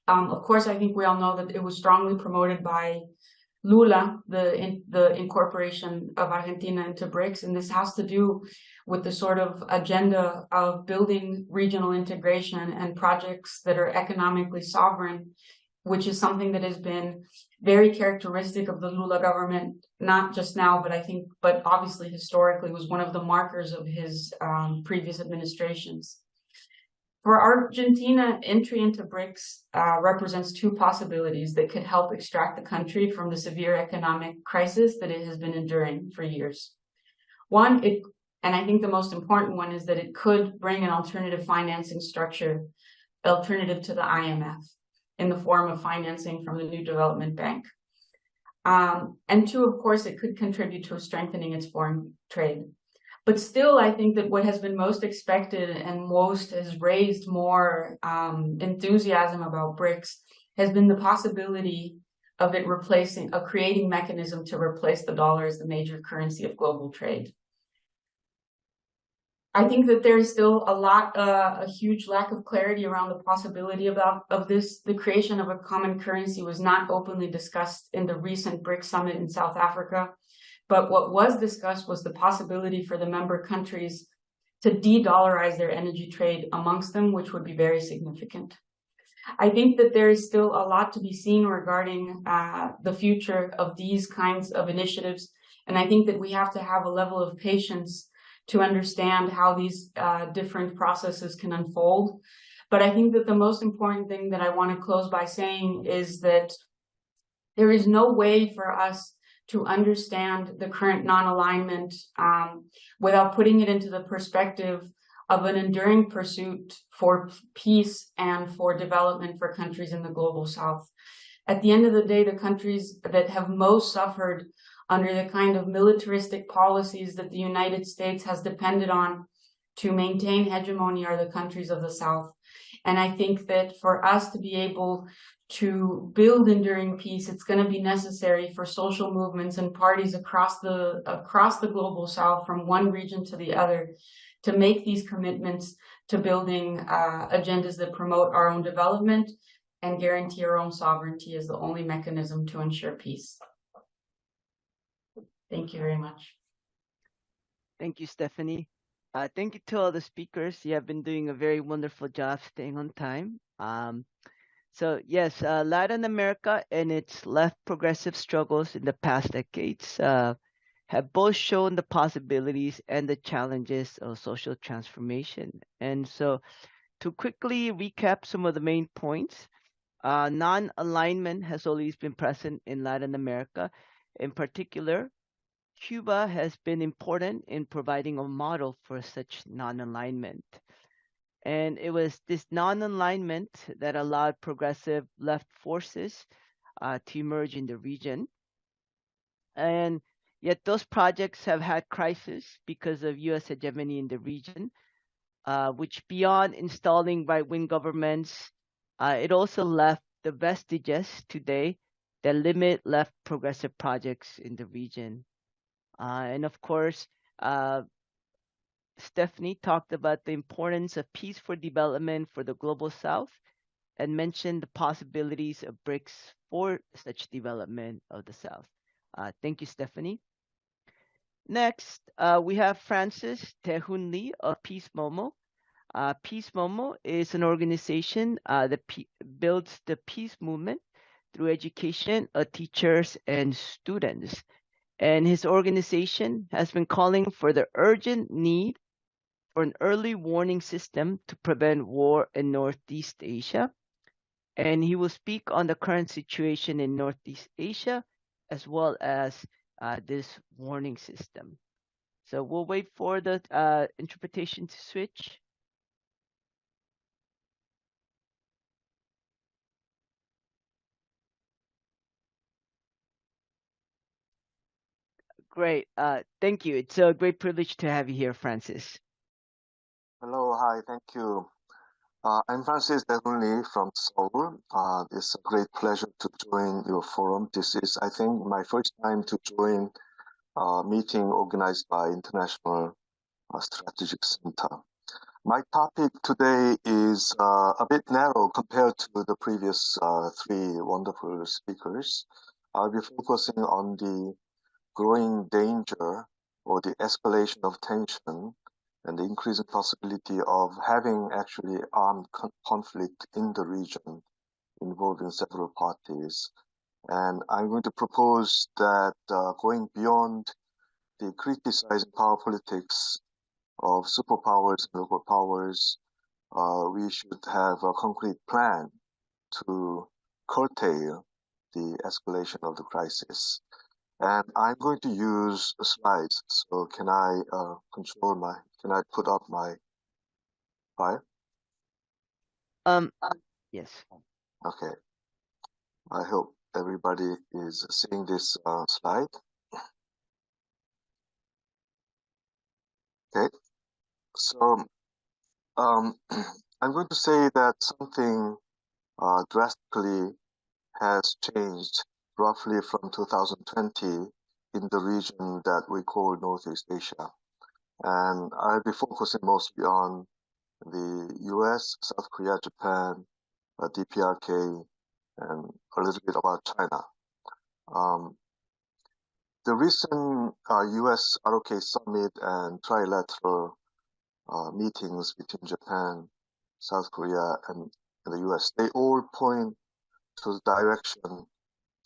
Of course, I think we all know that it was strongly promoted by Lula, the incorporation of Argentina into BRICS, and this has to do with the sort of agenda of building regional integration and projects that are economically sovereign, which is something that has been very characteristic of the Lula government, not just now, but obviously historically was one of the markers of his previous administrations. For Argentina, entry into BRICS represents two possibilities that could help extract the country from the severe economic crisis that it has been enduring for years. One, and I think the most important one, is that it could bring an alternative financing structure, alternative to the IMF, in the form of financing from the New Development Bank. And two, of course, it could contribute to strengthening its foreign trade. But still, I think that what has been most expected and most has raised more enthusiasm about BRICS has been the possibility of it creating mechanism to replace the dollar as the major currency of global trade. I think that there is still a huge lack of clarity around the possibility of this. The creation of a common currency was not openly discussed in the recent BRICS summit in South Africa. But what was discussed was the possibility for the member countries to de-dollarize their energy trade amongst them, which would be very significant. I think that there is still a lot to be seen regarding the future of these kinds of initiatives. And I think that we have to have a level of patience to understand how these different processes can unfold. But I think that the most important thing that I want to close by saying is that there is no way for us to understand the current non-alignment without putting it into the perspective of an enduring pursuit for peace and for development for countries in the global south. At the end of the day, the countries that have most suffered under the kind of militaristic policies that the United States has depended on to maintain hegemony are the countries of the south. And I think that for us to be able to build enduring peace, it's going to be necessary for social movements and parties across the global south, from one region to the other, to make these commitments to building agendas that promote our own development and guarantee our own sovereignty as the only mechanism to ensure peace. Thank you very much. Thank you, Stephanie. Thank you to all the speakers. You have been doing a very wonderful job staying on time. So yes, Latin America and its left progressive struggles in the past decades have both shown the possibilities and the challenges of social transformation. And so to quickly recap some of the main points, non-alignment has always been present in Latin America. In particular, Cuba has been important in providing a model for such non-alignment. And it was this non-alignment that allowed progressive left forces to emerge in the region. And yet those projects have had crisis because of US hegemony in the region, which beyond installing right-wing governments, it also left the vestiges today that limit left progressive projects in the region. And of course, Stephanie talked about the importance of peace for development for the global south and mentioned the possibilities of BRICS for such development of the south. Thank you, Stephanie. Next, we have Francis Daehoon Lee of PEACEMOMO. PEACEMOMO is an organization that builds the peace movement through education of teachers and students. And his organization has been calling for the urgent need for an early warning system to prevent war in Northeast Asia. And he will speak on the current situation in Northeast Asia as well as this warning system. So we'll wait for the interpretation to switch. Great. Thank you. It's a great privilege to have you here, Francis. Hello, hi, thank you. I'm Francis Daehoon Lee from Seoul. It's a great pleasure to join your forum. This is, I think, my first time to join a meeting organized by International Strategic Center. My topic today is a bit narrow compared to the previous three wonderful speakers. I'll be focusing on the growing danger or the escalation of tension and the increasing possibility of having actually armed conflict in the region involving several parties. And I'm going to propose that going beyond the criticizing power politics of superpowers and local powers, we should have a concrete plan to curtail the escalation of the crisis. And I'm going to use slides. So can I can I put up my file? Yes. Okay. I hope everybody is seeing this slide. Okay. So I'm going to say that something drastically has changed roughly from 2020 in the region that we call Northeast Asia. And I'll be focusing mostly on the US, South Korea, Japan, DPRK, and a little bit about China. The recent US ROK summit and trilateral meetings between Japan, South Korea, and the US, they all point to the direction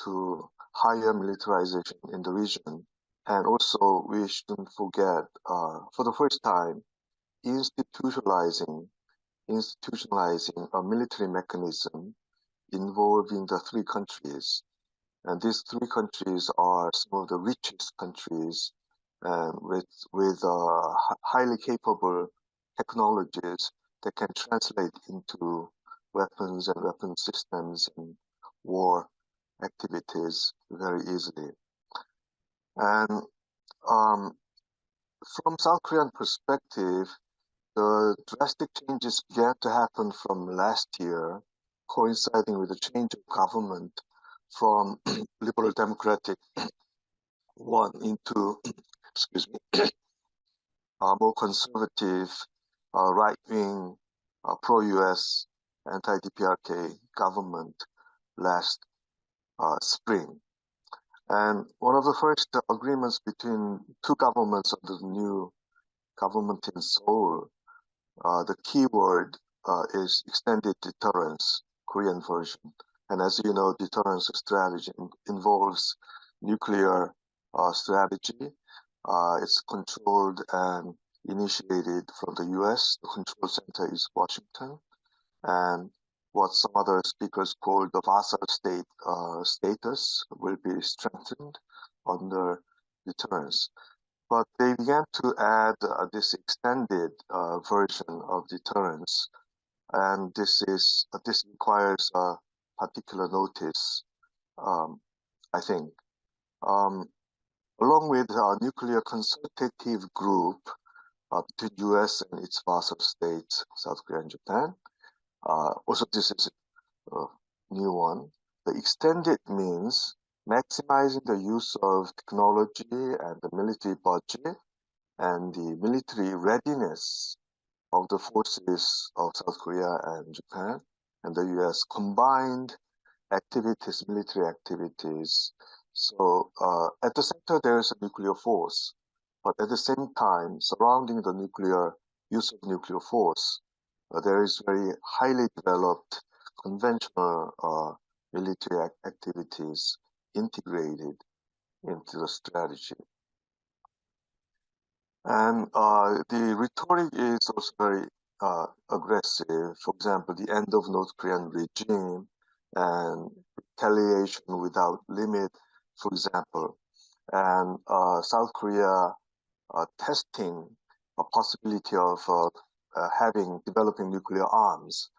to higher militarization in the region. And also, we shouldn't forget, for the first time, institutionalizing a military mechanism involving the three countries. And these three countries are some of the richest countries with highly capable technologies that can translate into weapons and weapon systems and war activities very easily. And from South Korean perspective, the drastic changes began to happen from last year, coinciding with the change of government from liberal democratic one into, excuse me, more conservative, right-wing, pro-US, anti-DPRK government last spring. And one of the first agreements between two governments under the new government in Seoul, the key word is extended deterrence, Korean version. And as you know, deterrence strategy involves nuclear strategy. It's controlled and initiated from the US. The control center is Washington. And what some other speakers call the vassal state status will be strengthened under deterrence. But they began to add this extended version of deterrence, and this requires a particular notice, I think. Along with a nuclear consultative group between U.S. and its vassal states, South Korea and Japan. Also, this is a new one. The extended means maximizing the use of technology and the military budget and the military readiness of the forces of South Korea and Japan and the US combined activities, military activities, So at the center, there is a nuclear force, but at the same time, surrounding the use of nuclear force, there is very highly developed conventional military activities integrated into the strategy. And the rhetoric is also very aggressive. For example, the end of North Korean regime and retaliation without limit, for example, and South Korea testing a possibility of developing nuclear arms.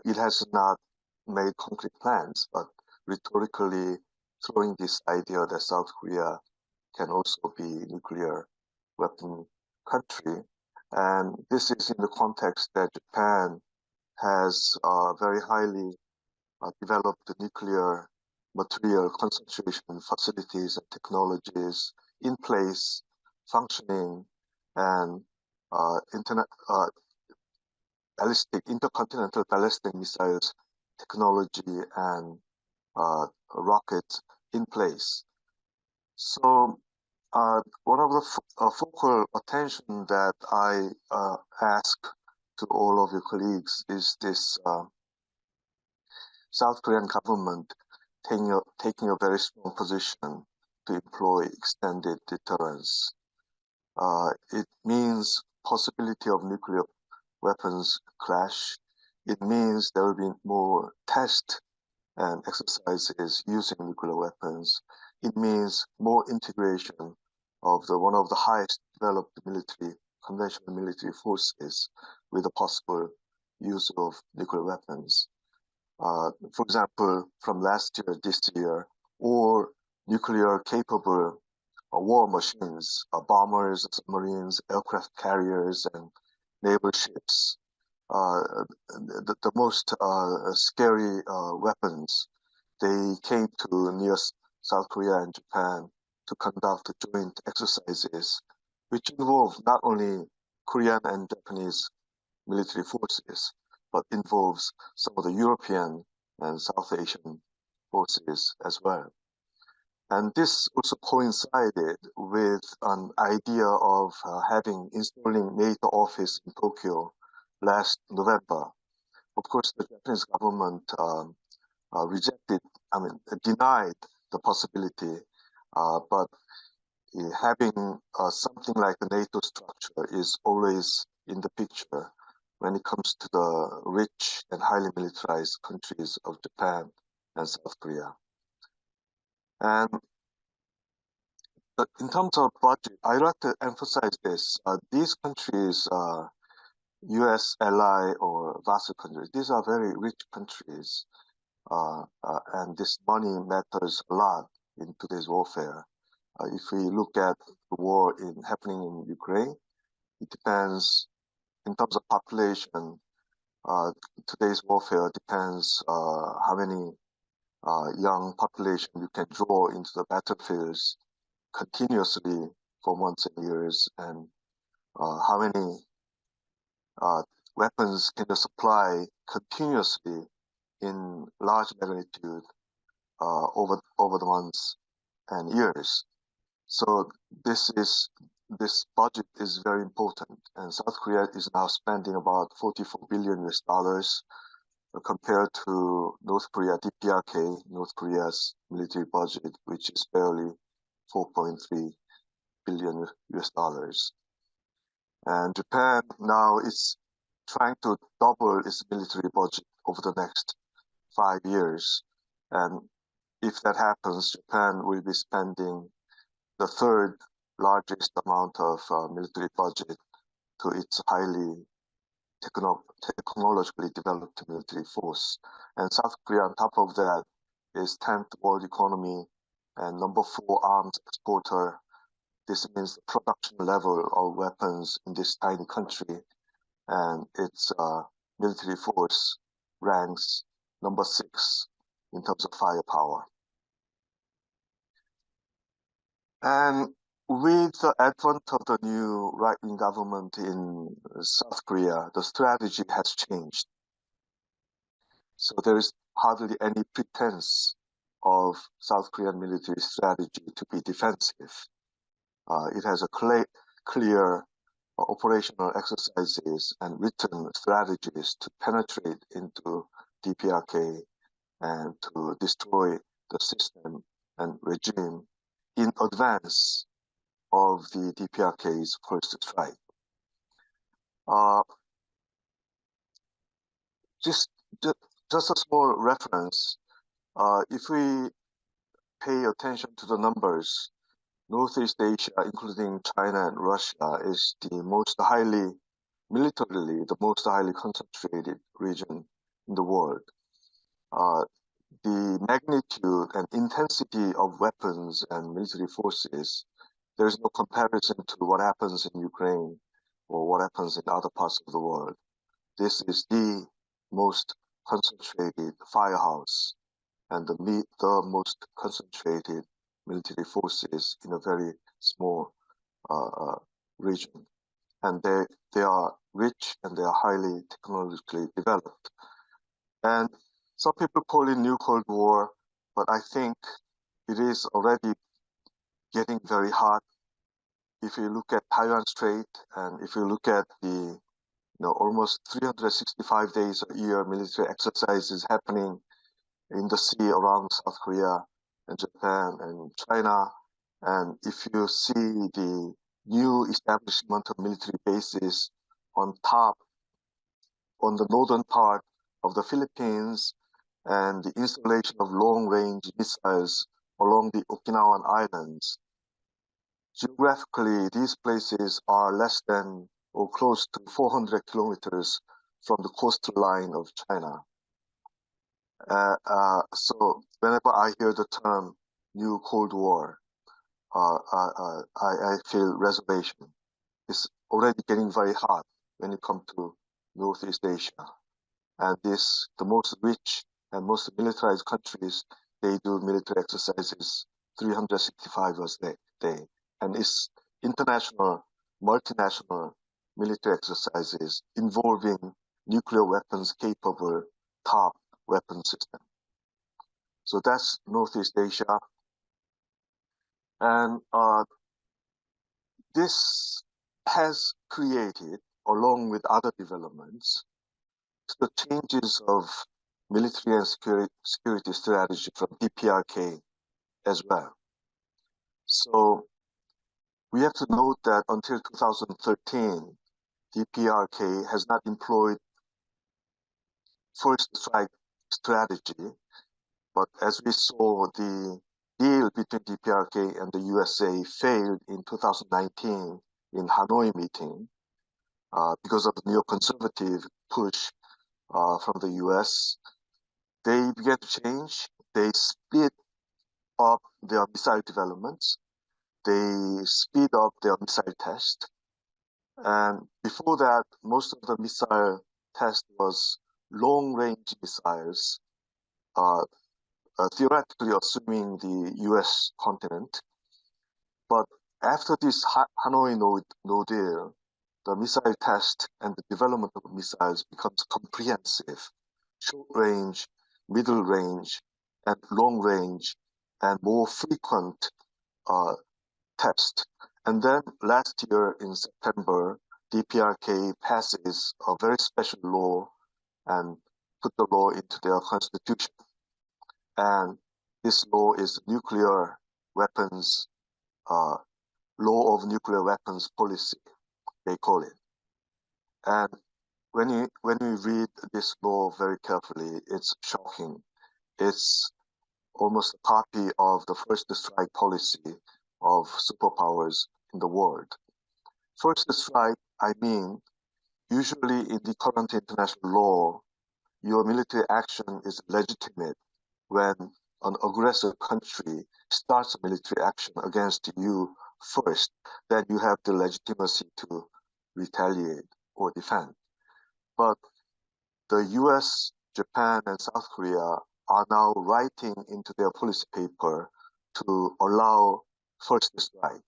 It has not made concrete plans, but rhetorically throwing this idea that South Korea can also be nuclear weapon country. And this is in the context that Japan has very highly developed nuclear material concentration facilities and technologies in place, functioning, and intercontinental ballistic missiles technology and rockets in place. So one of the focal attention that I ask to all of your colleagues is this South Korean government taking a very strong position to employ extended deterrence. It means possibility of nuclear weapons clash. It means there will be more tests and exercises using nuclear weapons. It means more integration of one of the highest developed conventional military forces with the possible use of nuclear weapons. For example, from last year, this year, or nuclear capable war machines, bombers, submarines, aircraft carriers, and naval ships. The most scary weapons, they came to near South Korea and Japan to conduct joint exercises, which involve not only Korean and Japanese military forces, but involves some of the European and South Asian forces as well. And this also coincided with an idea of installing NATO office in Tokyo last November. Of course, the Japanese government denied the possibility, but having something like a NATO structure is always in the picture when it comes to the rich and highly militarized countries of Japan and South Korea. And in terms of budget, I'd like to emphasize this. These countries, U.S. ally or vassal countries, these are very rich countries, and this money matters a lot in today's warfare. If we look at the war happening in Ukraine, it depends, in terms of population, today's warfare depends how many young population you can draw into the battlefields continuously for months and years, and how many weapons can you supply continuously in large magnitude over the months and years. So this budget is very important, and South Korea is now spending about $44 billion compared to North Korea, DPRK, North Korea's military budget, which is barely $4.3 billion. And Japan now is trying to double its military budget over the next 5 years. And if that happens, Japan will be spending the third largest amount of military budget to its highly technologically developed military force. And South Korea, on top of that, is 10th world economy and number 4 arms exporter. This means the production level of weapons in this tiny country, and its military force ranks number 6 in terms of firepower. And with the advent of the new right-wing government in South Korea, the strategy has changed. So there is hardly any pretense of South Korean military strategy to be defensive. It has a clear operational exercises and written strategies to penetrate into DPRK and to destroy the system and regime in advance of the DPRK's first strike. Just a small reference. If we pay attention to the numbers, Northeast Asia, including China and Russia, is militarily the most highly concentrated region in the world. The magnitude and intensity of weapons and military forces, there is no comparison to what happens in Ukraine or what happens in other parts of the world. This is the most concentrated firehouse and the most concentrated military forces in a very small region. And they are rich and they are highly technologically developed. And some people call it New Cold War, but I think it is already getting very hot. If you look at Taiwan Strait and if you look at the almost 365 days a year military exercises happening in the sea around South Korea and Japan and China, and if you see the new establishment of military bases on the northern part of the Philippines, and the installation of long-range missiles along the Okinawan Islands, geographically, these places are less than or close to 400 kilometers from the coastline of China. So whenever I hear the term New Cold War, I feel reservation. It's already getting very hot when it comes to Northeast Asia. And the most rich and most militarized countries, they do military exercises 365 hours a day. And it's international, multinational military exercises involving nuclear weapons capable top weapon system. So that's Northeast Asia. And this has created, along with other developments, the changes of military and security strategy from DPRK as well. So we have to note that until 2013, DPRK has not employed first strike strategy, but as we saw, the deal between DPRK and the USA failed in 2019 in Hanoi meeting because of the neoconservative push from the US. They began to change. They speed up their missile developments. They speed up their missile test. And before that, most of the missile test was long-range missiles, theoretically assuming the US continent. But after this Hanoi no deal, the missile test and the development of missiles becomes comprehensive, short range, middle range, and long range, and more frequent test. And then last year in September, DPRK passes a very special law and put the law into their constitution. And this law is nuclear weapons, law of nuclear weapons policy, they call it. And when you read this law very carefully, it's shocking. It's almost a copy of the first strike policy of superpowers in the world. First strike, I mean, usually in the current international law, your military action is legitimate when an aggressor country starts a military action against you first, then you have the legitimacy to retaliate or defend. But the US, Japan, and South Korea are now writing into their policy paper to allow first strike.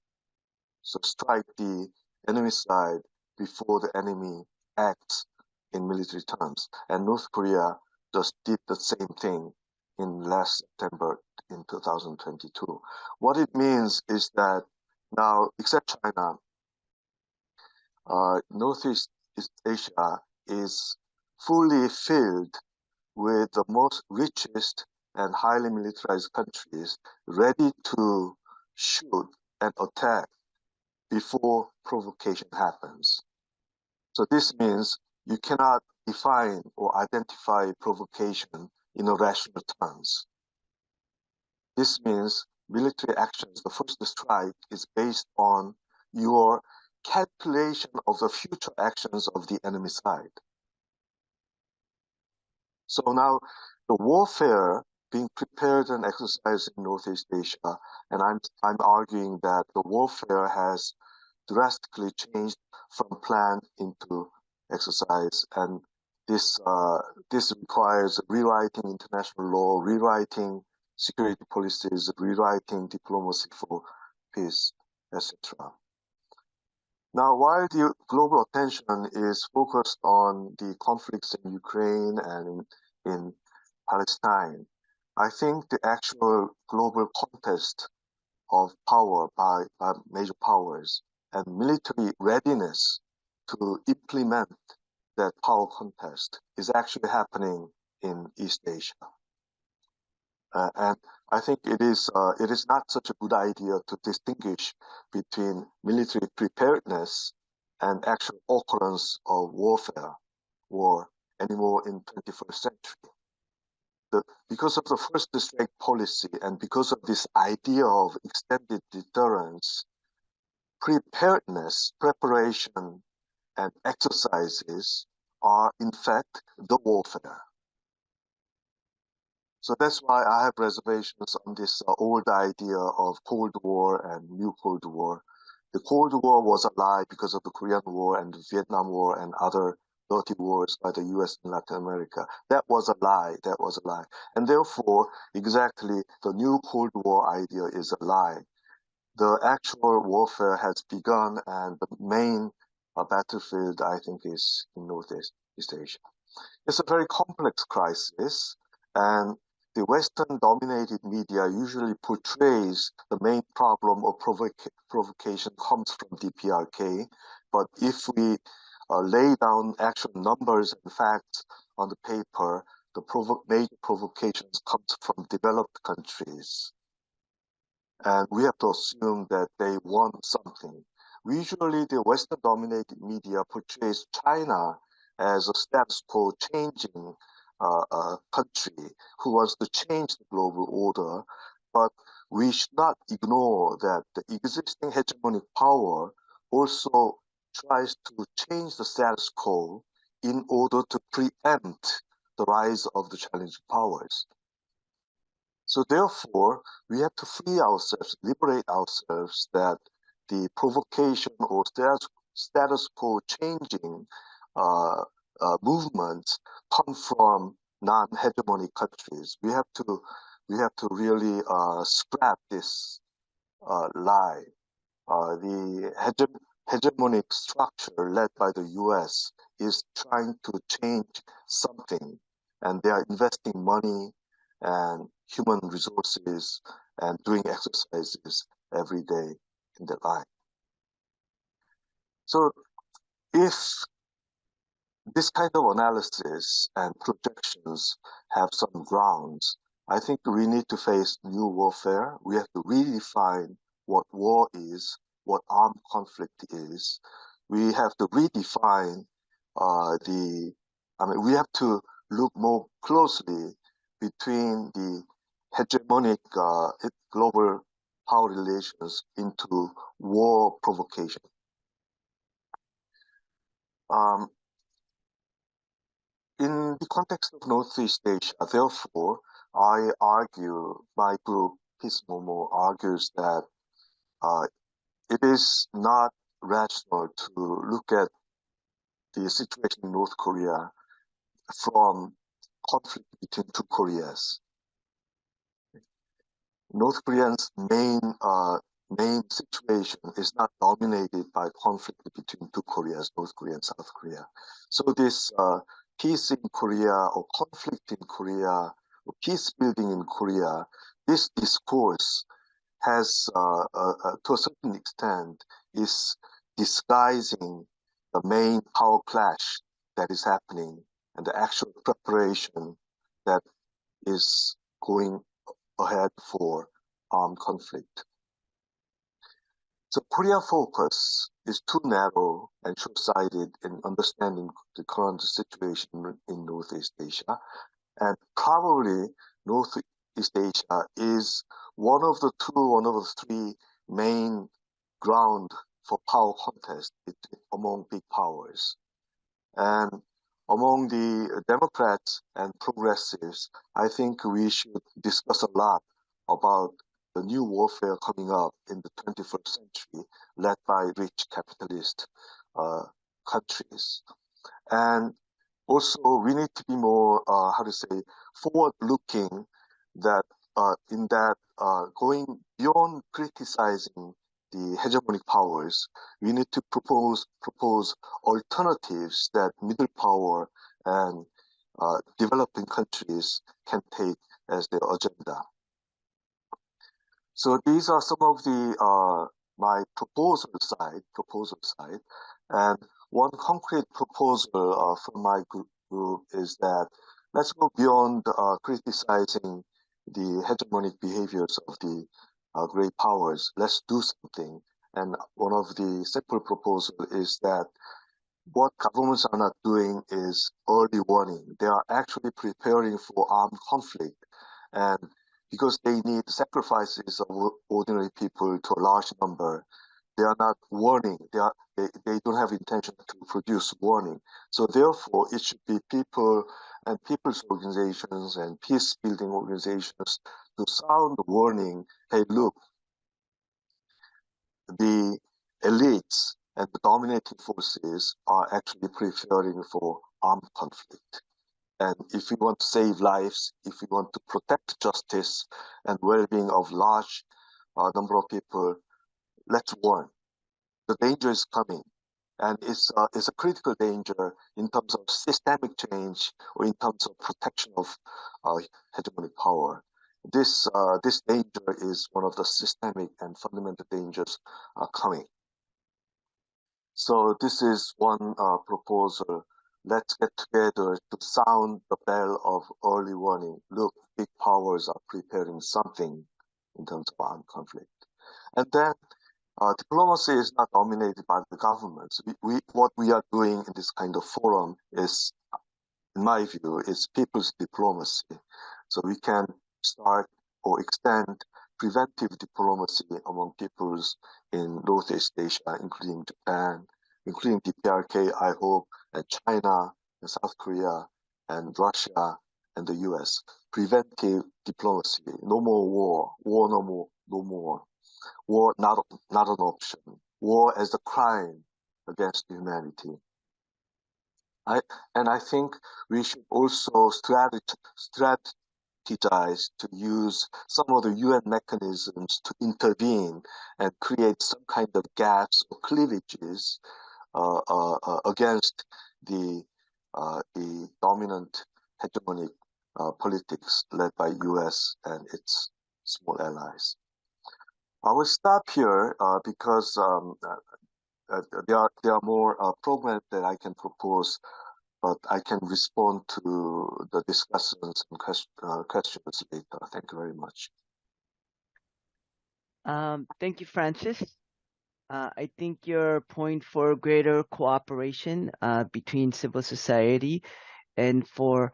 So strike the enemy side before the enemy acts in military terms. And North Korea just did the same thing in last September in 2022. What it means is that now, except China, Northeast Asia is fully filled with the most richest and highly militarized countries ready to shoot and attack before provocation happens. So this means you cannot define or identify provocation in a rational terms. This means military actions, the first strike, is based on your calculation of the future actions of the enemy side. So now the warfare being prepared and exercised in Northeast Asia, and I'm arguing that the warfare has drastically changed from plan into exercise, and this requires rewriting international law, rewriting security policies, rewriting diplomacy for peace, etc. Now, while the global attention is focused on the conflicts in Ukraine and in Palestine, I think the actual global contest of power by major powers and military readiness to implement that power contest is actually happening in East Asia. And I think it is not such a good idea to distinguish between military preparedness and actual occurrence of warfare or anymore in 21st century. Because of the first strike policy and because of this idea of extended deterrence, preparedness, preparation, and exercises are in fact the warfare. So that's why I have reservations on this old idea of Cold War and New Cold War. The Cold War was a lie because of the Korean War and the Vietnam War and other dirty wars by the US and Latin America. That was a lie. That was a lie. And therefore, exactly the New Cold War idea is a lie. The actual warfare has begun, and the main battlefield, I think, is in Northeast Asia. It's a very complex crisis, and the Western-dominated media usually portrays the main problem of provocation comes from DPRK. But if we lay down actual numbers and facts on the paper, the major provocations comes from developed countries. And we have to assume that they want something. Usually, the Western-dominated media portrays China as a status quo changing country who wants to change the global order, but we should not ignore that the existing hegemonic power also tries to change the status quo in order to preempt the rise of the challenging powers. So therefore, we have to free ourselves, liberate ourselves that the provocation or status quo changing movements come from non-hegemonic countries. We have to really scrap this lie. The hegemonic structure led by the US is trying to change something, and they are investing money and human resources and doing exercises every day in their life. So if this kind of analysis and projections have some grounds, I think we need to face new warfare. We have to redefine what war is, what armed conflict is. We have to redefine we have to look more closely between the hegemonic global power relations into war provocation. In the context of Northeast Asia, therefore, I argue, my group, PEACEMOMO, argues that it is not rational to look at the situation in North Korea from conflict between two Koreas. North Korea's main situation is not dominated by conflict between two Koreas, North Korea and South Korea. So this peace in Korea or conflict in Korea or peace building in Korea this discourse has, to a certain extent, is disguising the main power clash that is happening and the actual preparation that is going ahead for armed conflict. So Korea's focus is too narrow and short-sighted in understanding the current situation in Northeast Asia, and probably Northeast Asia is one of the three main ground for power contest among big powers. And among the Democrats and progressives, I think we should discuss a lot about the new warfare coming up in the 21st century, led by rich capitalist countries. And also, we need to be more, forward-looking, that going beyond criticizing the hegemonic powers, we need to propose alternatives that middle power and developing countries can take as their agenda. So these are some of the my proposal side, and one concrete proposal from my group is that let's go beyond criticizing the hegemonic behaviors of the great powers. Let's do something. And one of the simple proposals is that what governments are not doing is early warning. They are actually preparing for armed conflict. And because they need sacrifices of ordinary people to a large number, they are not warning. They don't have intention to produce warning. So therefore, it should be people and people's organizations and peace-building organizations to sound the warning. Hey, look, the elites and the dominating forces are actually preparing for armed conflict. And if we want to save lives, if we want to protect justice and well-being of large number of people, let's warn. The danger is coming, and it's a critical danger in terms of systemic change or in terms of protection of hegemonic power. This danger is one of the systemic and fundamental dangers coming. So this is one proposal. Let's get together to sound the bell of early warning. Look, big powers are preparing something in terms of armed conflict. And then diplomacy is not dominated by the governments. What we are doing in this kind of forum is, in my view, is people's diplomacy. So we can start or extend preventive diplomacy among peoples in Northeast Asia, including Japan, including DPRK, I hope, and China, and South Korea, and Russia, and the US. Preventive diplomacy. No more war. War no more. War not an option. War as a crime against humanity. I think we should also strategize to use some of the UN mechanisms to intervene and create some kind of gaps or cleavages against the dominant hegemonic politics led by US and its small allies. I will stop here because there are more programs that I can propose, but I can respond to the discussions and questions later. Thank you very much. Thank you, Francis. I think your point for greater cooperation between civil society and for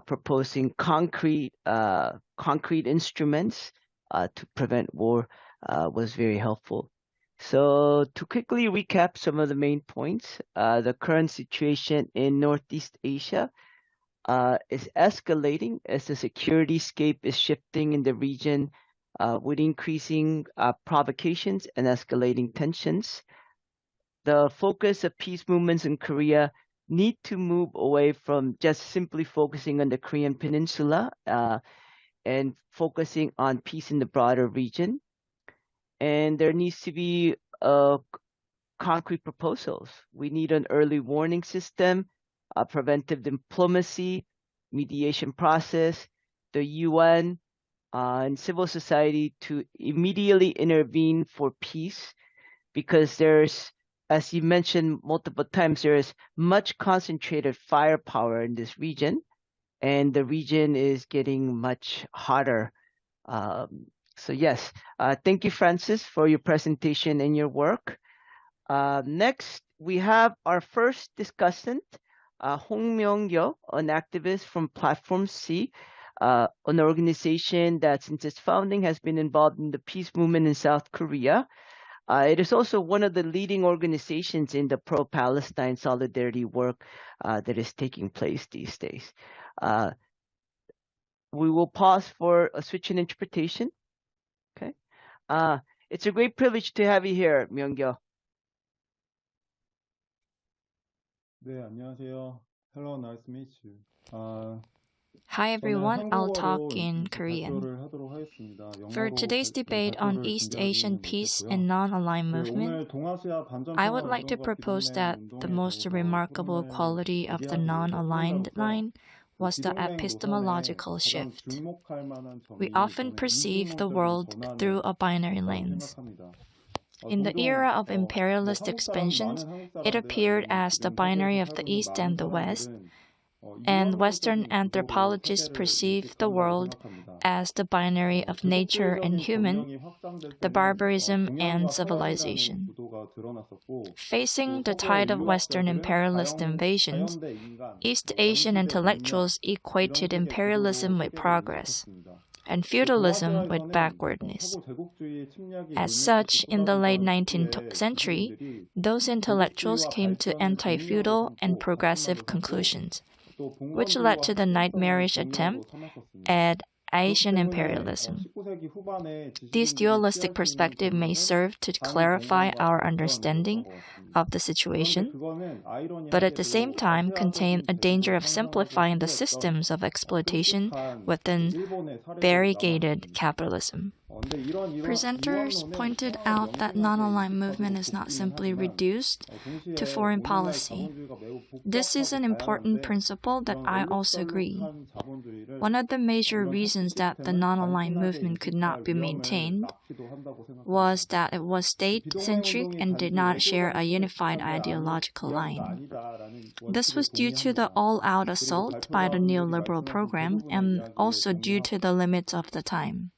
proposing concrete instruments to prevent war was very helpful. So to quickly recap some of the main points, the current situation in Northeast Asia is escalating as the security scape is shifting in the region with increasing provocations and escalating tensions. The focus of peace movements in Korea need to move away from just simply focusing on the Korean Peninsula and focusing on peace in the broader region. And there needs to be concrete proposals. We need an early warning system, preventive diplomacy, mediation process, the UN, and civil society to immediately intervene for peace, because there's, as you mentioned multiple times, there is much concentrated firepower in this region, and the region is getting much hotter. So yes, thank you, Francis, for your presentation and your work. Next, we have our first discussant, Myung-gyo, an activist from Platform C, an organization that since its founding has been involved in the peace movement in South Korea. It is also one of the leading organizations in the pro-Palestine solidarity work that is taking place these days. We will pause for a switch in interpretation. Okay. It's a great privilege to have you here, Myung-gyo. 네, 안녕하세요. Hello, nice to meet you. Hi everyone, I'll talk in Korean. For today's debate on East Asian peace and non-aligned movement, I would like to propose that the most remarkable quality of the non-aligned line was the epistemological shift. We often perceive the world through a binary lens. In the era of imperialist expansions, it appeared as the binary of the East and the West, and Western anthropologists perceive the world as the binary of nature and human, the barbarism and civilization. Facing the tide of Western imperialist invasions, East Asian intellectuals equated imperialism with progress, and feudalism with backwardness. As such, in the late 19th century, those intellectuals came to anti-feudal and progressive conclusions, which led to the nightmarish attempt at Asian imperialism. This dualistic perspective may serve to clarify our understanding of the situation, but at the same time contain a danger of simplifying the systems of exploitation within variegated capitalism. Presenters pointed out that non-aligned movement is not simply reduced to foreign policy. This is an important principle that I also agree. One of the major reasons that the non-aligned movement could not be maintained was that it was state-centric and did not share a unified ideological line. This was due to the all-out assault by the neoliberal program and also due to the limits of the time.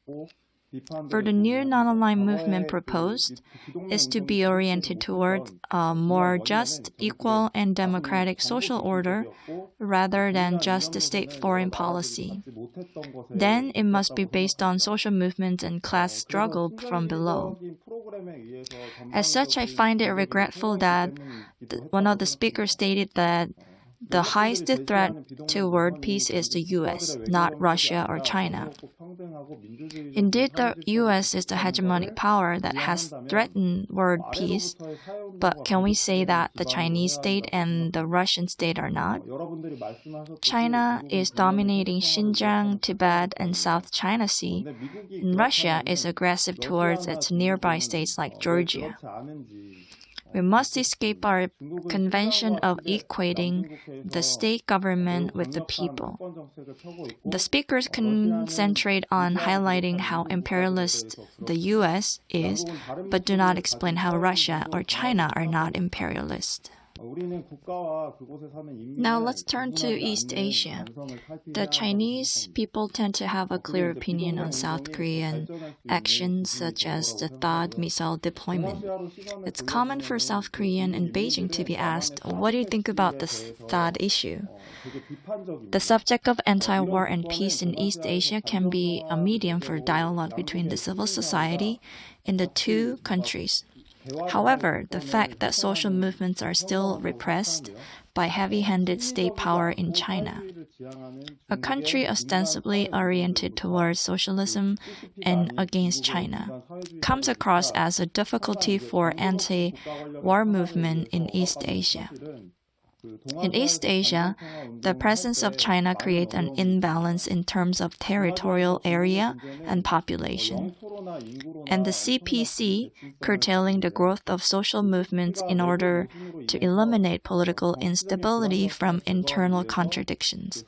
For the new non-aligned movement proposed is to be oriented toward a more just, equal, and democratic social order rather than just a state foreign policy. Then it must be based on social movements and class struggle from below. As such, I find it regretful that one of the speakers stated that the highest threat to world peace is the US, not Russia or China. Indeed, the US is the hegemonic power that has threatened world peace, but can we say that the Chinese state and the Russian state are not? China is dominating Xinjiang, Tibet, and South China Sea, and Russia is aggressive towards its nearby states like Georgia. We must escape our convention of equating the state government with the people. The speakers concentrate on highlighting how imperialist the US is, but do not explain how Russia or China are not imperialist. Now let's turn to East Asia. The Chinese people tend to have a clear opinion on South Korean actions such as the THAAD missile deployment. It's common for South Korean in Beijing to be asked, what do you think about this THAAD issue? The subject of anti-war and peace in East Asia can be a medium for dialogue between the civil society in the two countries. However, the fact that social movements are still repressed by heavy-handed state power in China, a country ostensibly oriented towards socialism and against China, comes across as a difficulty for anti-war movement in East Asia. In East Asia, the presence of China creates an imbalance in terms of territorial area and population. And the CPC, curtailing the growth of social movements in order to eliminate political instability from internal contradictions.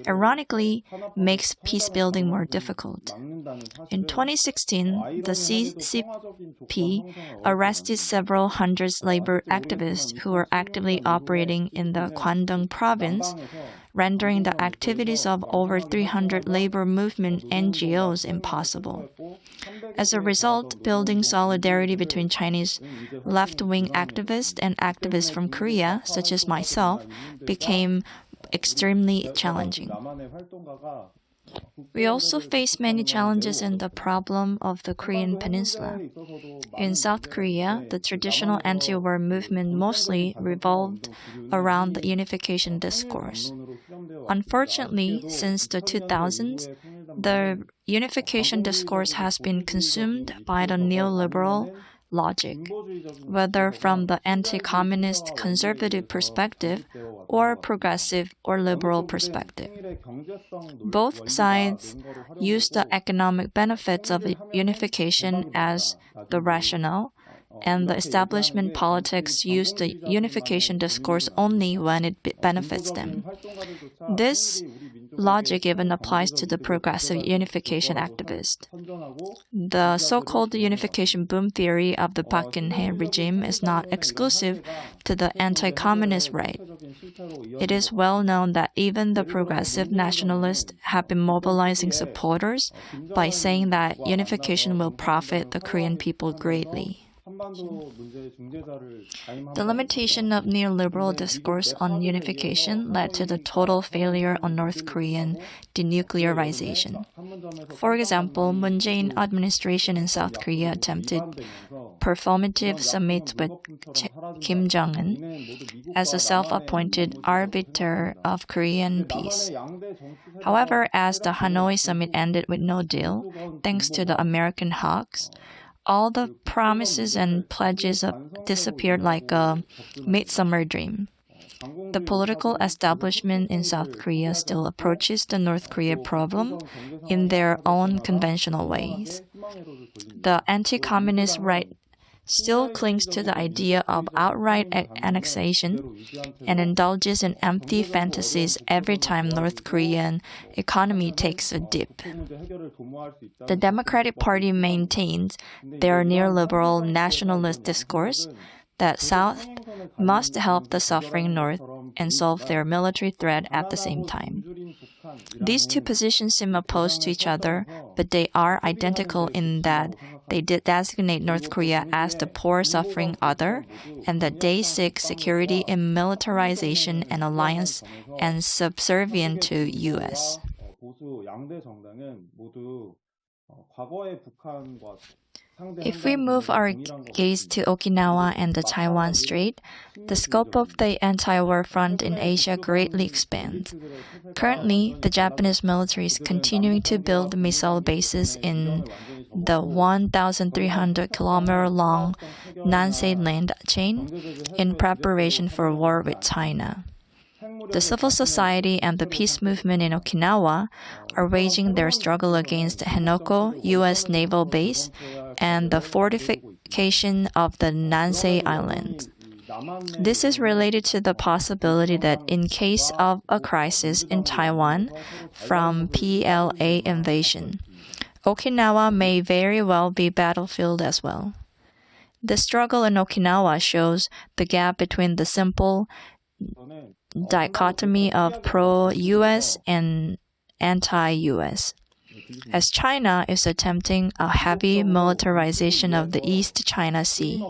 Ironically, makes peace-building more difficult. In 2016, the CCP arrested several hundred labor activists who were actively operating in the Guangdong province, rendering the activities of over 300 labor movement NGOs impossible. As a result, building solidarity between Chinese left-wing activists and activists from Korea, such as myself, became extremely challenging. We also face many challenges in the problem of the Korean Peninsula. In South Korea, the traditional anti-war movement mostly revolved around the unification discourse. Unfortunately, since the 2000s, the unification discourse has been consumed by the neoliberal logic, whether from the anti-communist conservative perspective or progressive or liberal perspective. Both sides use the economic benefits of unification as the rationale, and the establishment politics use the unification discourse only when it benefits them. This logic even applies to the progressive unification activist. The so-called unification boom theory of the Park Geun-hye regime is not exclusive to the anti-communist right. It is well known that even the progressive nationalists have been mobilizing supporters by saying that unification will profit the Korean people greatly. The limitation of neoliberal discourse on unification led to the total failure on North Korean denuclearization. For example, Moon Jae-in administration in South Korea attempted performative summit with Kim Jong-un as a self-appointed arbiter of Korean peace. However, as the Hanoi summit ended with no deal, thanks to the American hawks, all the promises and pledges disappeared like a midsummer dream. The political establishment in South Korea still approaches the North Korea problem in their own conventional ways. The anti-communist right still clings to the idea of outright annexation and indulges in empty fantasies every time North Korean economy takes a dip. The Democratic Party maintains their neoliberal nationalist discourse that South must help the suffering North and solve their military threat at the same time. These two positions seem opposed to each other, but they are identical in that they designate North Korea as the poor suffering other, and that they seek security in militarization and alliance and subservient to U.S. If we move our gaze to Okinawa and the Taiwan Strait, the scope of the anti-war front in Asia greatly expands. Currently, the Japanese military is continuing to build missile bases in the 1,300-kilometer-long Nansei land chain in preparation for war with China. The civil society and the peace movement in Okinawa are waging their struggle against Henoko U.S. naval base and the fortification of the Nansei Island. This is related to the possibility that in case of a crisis in Taiwan from PLA invasion, Okinawa may very well be battlefield as well. The struggle in Okinawa shows the gap between the simple dichotomy of pro-U.S. and anti-U.S. as China is attempting a heavy militarization of the East China Sea.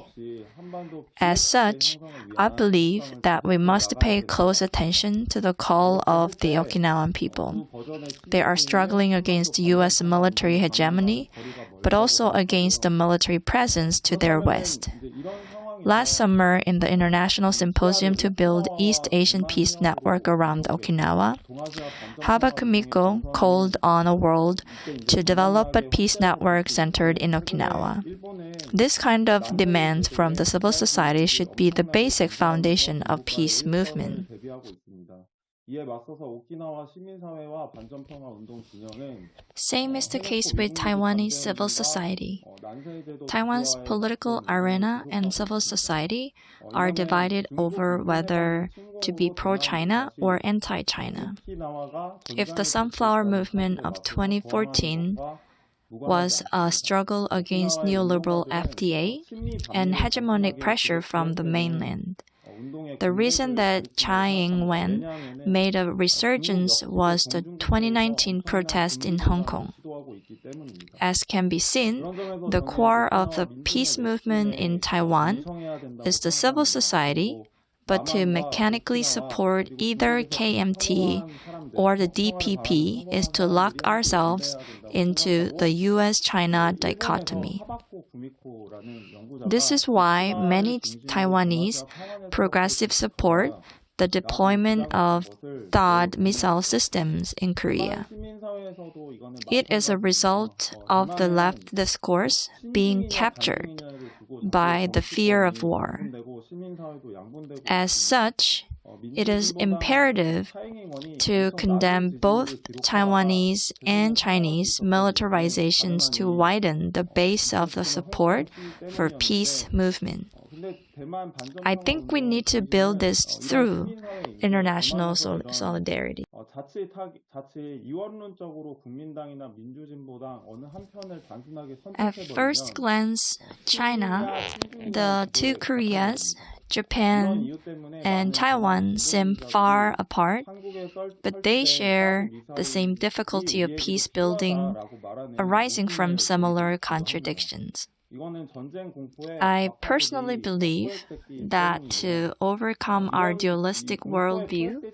As such, I believe that we must pay close attention to the call of the Okinawan people. They are struggling against U.S. military hegemony, but also against the military presence to their west. Last summer, in the International Symposium to build East Asian Peace Network around Okinawa, Haba Kumiko called on a world to develop a peace network centered in Okinawa. This kind of demand from the civil society should be the basic foundation of peace movement. Same is the case with Taiwanese civil society. Taiwan's political arena and civil society are divided over whether to be pro-China or anti-China. If the Sunflower Movement of 2014 was a struggle against neoliberal FTA and hegemonic pressure from the mainland, the reason that Tsai Ing-wen made a resurgence was the 2019 protest in Hong Kong. As can be seen, the core of the peace movement in Taiwan is the civil society, but to mechanically support either KMT or the DPP is to lock ourselves into the US-China dichotomy. This is why many Taiwanese progressives support the deployment of THAAD missile systems in Korea. It is a result of the left discourse being captured by the fear of war. As such, it is imperative to condemn both Taiwanese and Chinese militarizations to widen the base of the support for peace movement. I think we need to build this through international solidarity. At first glance, China, the two Koreas, Japan, and Taiwan seem far apart, but they share the same difficulty of peace building arising from similar contradictions. I personally believe that to overcome our dualistic worldview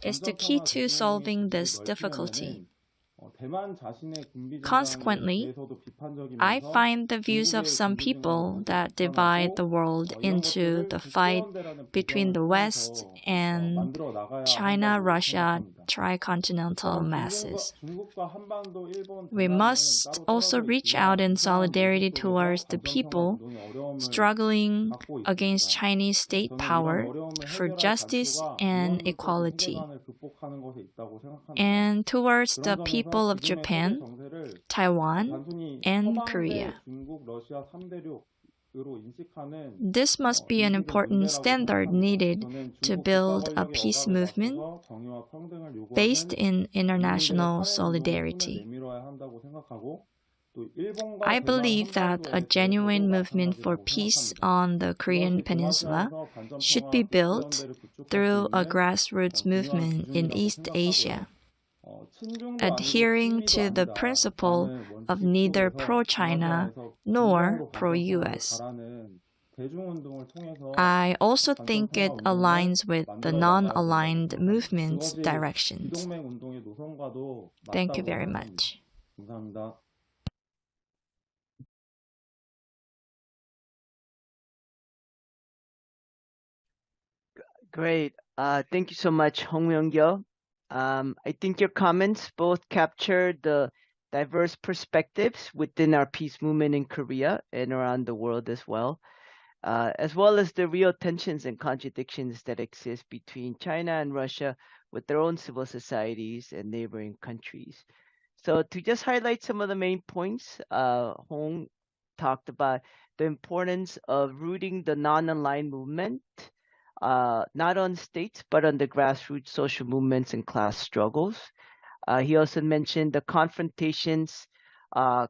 is the key to solving this difficulty. Consequently, I find the views of some people that divide the world into the fight between the West and China-Russia Tricontinental masses. We must also reach out in solidarity towards the people struggling against Chinese state power for justice and equality, and towards the people of Japan, Taiwan, and Korea. This must be an important standard needed to build a peace movement based in international solidarity. I believe that a genuine movement for peace on the Korean Peninsula should be built through a grassroots movement in East Asia, adhering to the principle of neither pro-China nor pro-US. I also think it aligns with the non-aligned movement's directions. Thank you very much. Great. Thank you so much, Myung-gyo. I think your comments both capture the diverse perspectives within our peace movement in Korea and around the world as well as the real tensions and contradictions that exist between China and Russia with their own civil societies and neighboring countries. So to just highlight some of the main points, Hong talked about the importance of rooting the non-aligned movement, not on states, but on the grassroots social movements and class struggles. He also mentioned the confrontations,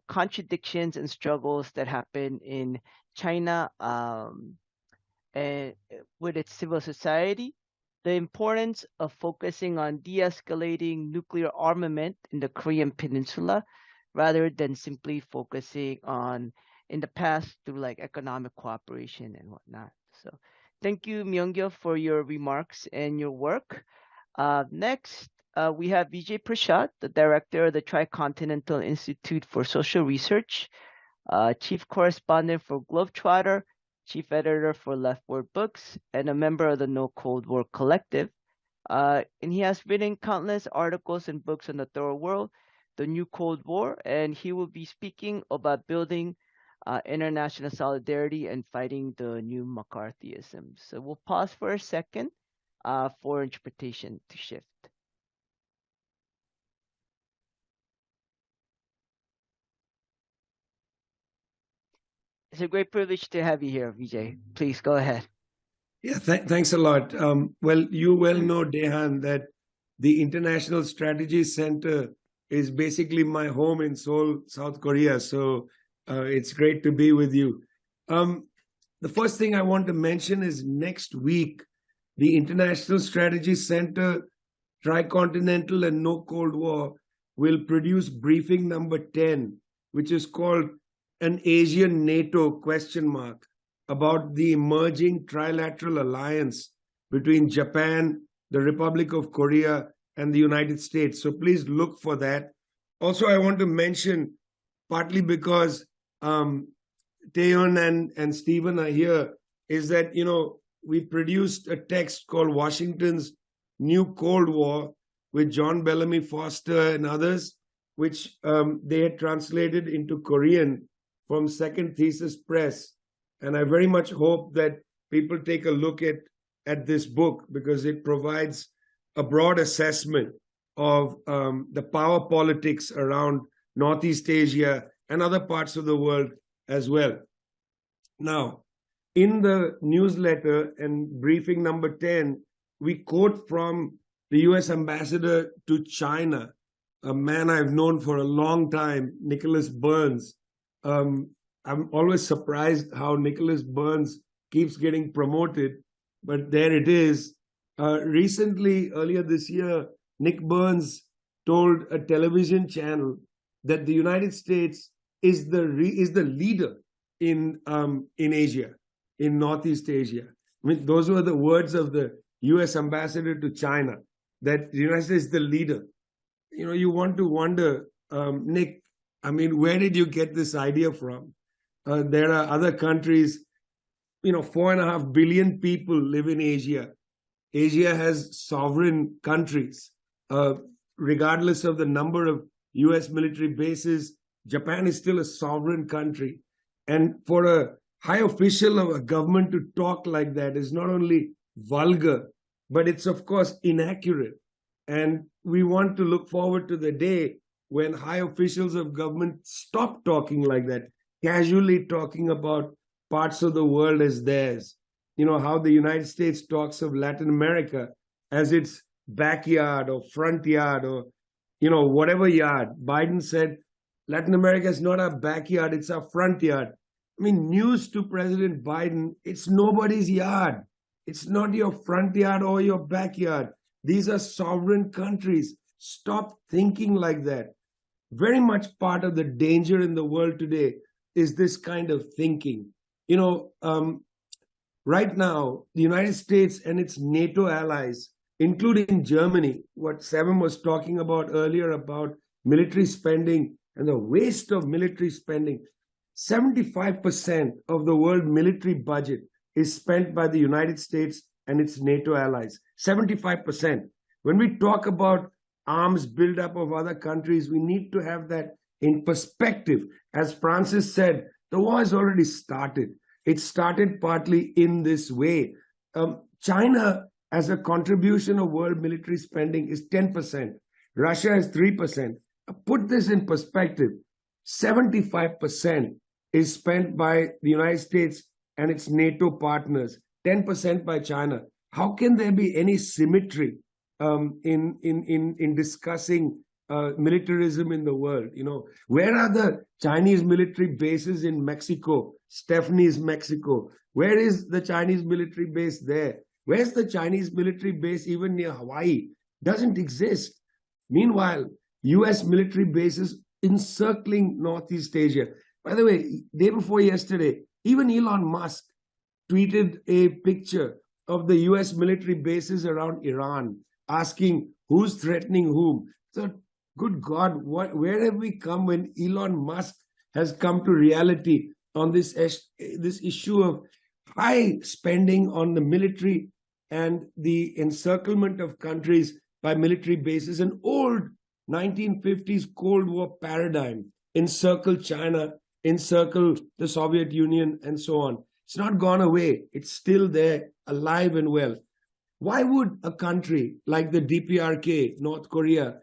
contradictions, and struggles that happen in China and with its civil society, the importance of focusing on de-escalating nuclear armament in the Korean Peninsula, rather than simply focusing on in the past through like economic cooperation and whatnot. So thank you, Myung-gyo, for your remarks and your work. Next, we have Vijay Prashad, the director of the Tricontinental Institute for Social Research, chief correspondent for Globetrotter, chief editor for Leftward Books, and a member of the No Cold War Collective. And he has written countless articles and books on the Third World, the New Cold War, and he will be speaking about building international solidarity and fighting the new McCarthyism. So we'll pause for a second for interpretation to shift. It's a great privilege to have you here, Vijay. Please go ahead. Yeah, thanks a lot. Well, you well know, Daehoon, that the International Strategy Center is basically my home in Seoul, South Korea. So it's great to be with you. The first thing I want to mention is next week, the International Strategy Center, Tricontinental and No Cold War will produce briefing number 10, which is called an Asian NATO ? About the emerging trilateral alliance between Japan, the Republic of Korea, and the United States. So please look for that. Also, I want to mention, partly because Daehoon and Stephen are here, is that, we produced a text called Washington's New Cold War with John Bellamy Foster and others, which they had translated into Korean from Second Thesis Press. And I very much hope that people take a look at this book, because it provides a broad assessment of the power politics around Northeast Asia and other parts of the world as well. Now, in the newsletter and briefing number 10, we quote from the US ambassador to China, a man I've known for a long time, Nicholas Burns. I'm always surprised how Nicholas Burns keeps getting promoted, but there it is. Recently, earlier this year, Nick Burns told a television channel that the United States is the leader in Asia, in Northeast Asia. I mean, those were the words of the US ambassador to China, that the United States is the leader. You want to wonder, Nick, I mean, where did you get this idea from? There are other countries, 4.5 billion people live in Asia. Asia has sovereign countries. Regardless of the number of US military bases, Japan is still a sovereign country. And for a high official of a government to talk like that is not only vulgar, but it's, of course, inaccurate. And we want to look forward to the day when high officials of government stop talking like that, casually talking about parts of the world as theirs. How the United States talks of Latin America as its backyard or front yard or, whatever yard. Biden said, Latin America is not our backyard, it's our front yard. I mean, news to President Biden, it's nobody's yard. It's not your front yard or your backyard. These are sovereign countries. Stop thinking like that. Very much part of the danger in the world today is this kind of thinking. Right now, the United States and its NATO allies, including Germany, what Sevim was talking about earlier about military spending and the waste of military spending, 75% of the world military budget is spent by the United States and its NATO allies. 75%. When we talk about arms buildup of other countries, we need to have that in perspective. As Francis said, the war has already started. It started partly in this way. China, as a contribution of world military spending, is 10%. Russia is 3%. Put this in perspective. 75% is spent by the United States and its NATO partners, 10% by China. How can there be any symmetry in discussing militarism in the world? Where are the Chinese military bases in Mexico? Stephanie's Mexico. Where is the Chinese military base there? Where's the Chinese military base even near Hawaii? Doesn't exist. Meanwhile, US military bases encircling Northeast Asia. By the way, day before yesterday, even Elon Musk tweeted a picture of the US military bases around Iran, asking who's threatening whom. So, good God, where have we come when Elon Musk has come to reality on this issue of high spending on the military and the encirclement of countries by military bases, an old 1950s Cold War paradigm, encircle China, encircle the Soviet Union, and so on. It's not gone away. It's still there, alive and well. Why would a country like the DPRK, North Korea,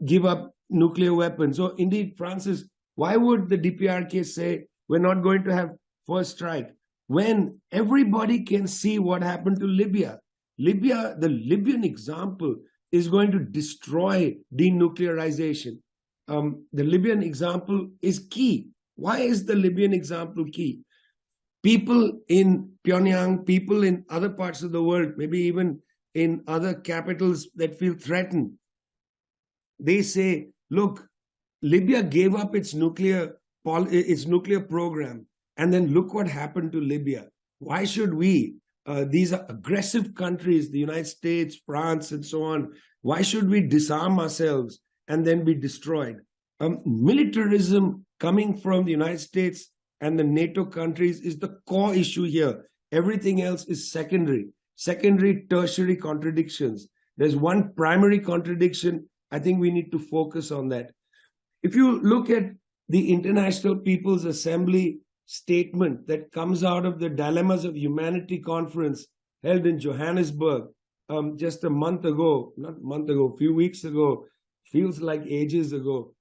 give up nuclear weapons? Or indeed, Francis, why would the DPRK say we're not going to have first strike when everybody can see what happened to Libya? Libya, the Libyan example, is going to destroy denuclearization. The Libyan example is key. Why is the Libyan example key? People in Pyongyang, people in other parts of the world, maybe even in other capitals that feel threatened, they say, look, Libya gave up its nuclear program, and then look what happened to Libya. Why should we? These are aggressive countries, the United States, France, and so on. Why should we disarm ourselves and then be destroyed? Militarism coming from the United States and the NATO countries is the core issue here. Everything else is secondary, tertiary contradictions. There's one primary contradiction. I think we need to focus on that. If you look at the International People's Assembly statement that comes out of the Dilemmas of Humanity conference held in Johannesburg just a few weeks ago, feels like ages ago.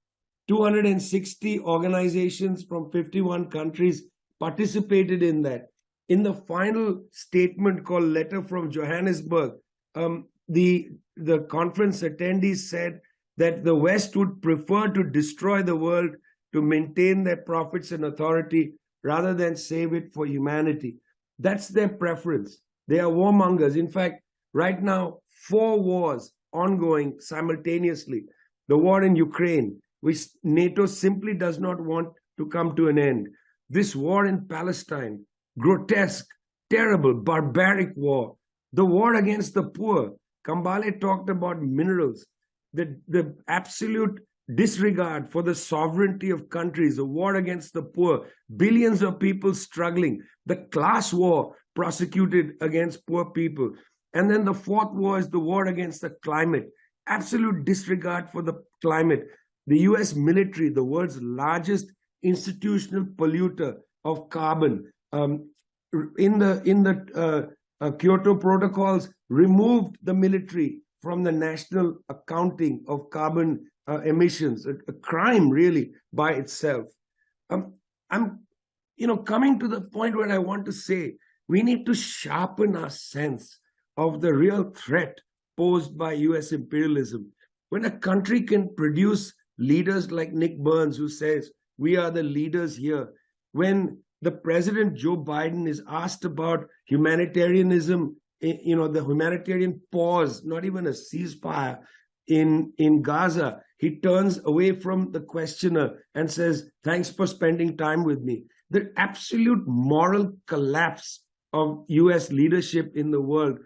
260 organizations from 51 countries participated in that. In the final statement called Letter from Johannesburg, the conference attendees said that the West would prefer to destroy the world to maintain their profits and authority rather than save it for humanity. That's their preference. They are warmongers. In fact, right now, 4 wars ongoing simultaneously. The war in Ukraine, which NATO simply does not want to come to an end. This war in Palestine, grotesque, terrible, barbaric war. The war against the poor. Kambale talked about minerals. The absolute disregard for the sovereignty of countries, a war against the poor, billions of people struggling, the class war prosecuted against poor people. And then the 4th war is the war against the climate, absolute disregard for the climate. The US military, the world's largest institutional polluter of carbon, in the Kyoto protocols, removed the military from the national accounting of carbon emissions, a crime really by itself. I'm coming to the point where I want to say we need to sharpen our sense of the real threat posed by US imperialism. When a country can produce leaders like Nick Burns, who says, we are the leaders here, when the President Joe Biden is asked about humanitarianism, the humanitarian pause, not even a ceasefire in Gaza, he turns away from the questioner and says, thanks for spending time with me. The absolute moral collapse of US leadership in the world,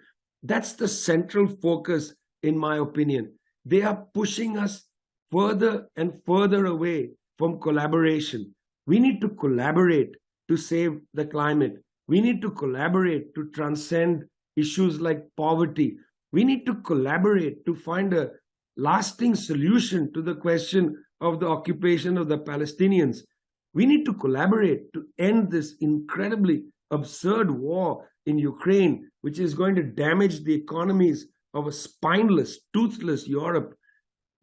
that's the central focus, in my opinion. They are pushing us further and further away from collaboration. We need to collaborate to save the climate. We need to collaborate to transcend issues like poverty. We need to collaborate to find a lasting solution to the question of the occupation of the Palestinians. We need to collaborate to end this incredibly absurd war in Ukraine, which is going to damage the economies of a spineless, toothless Europe.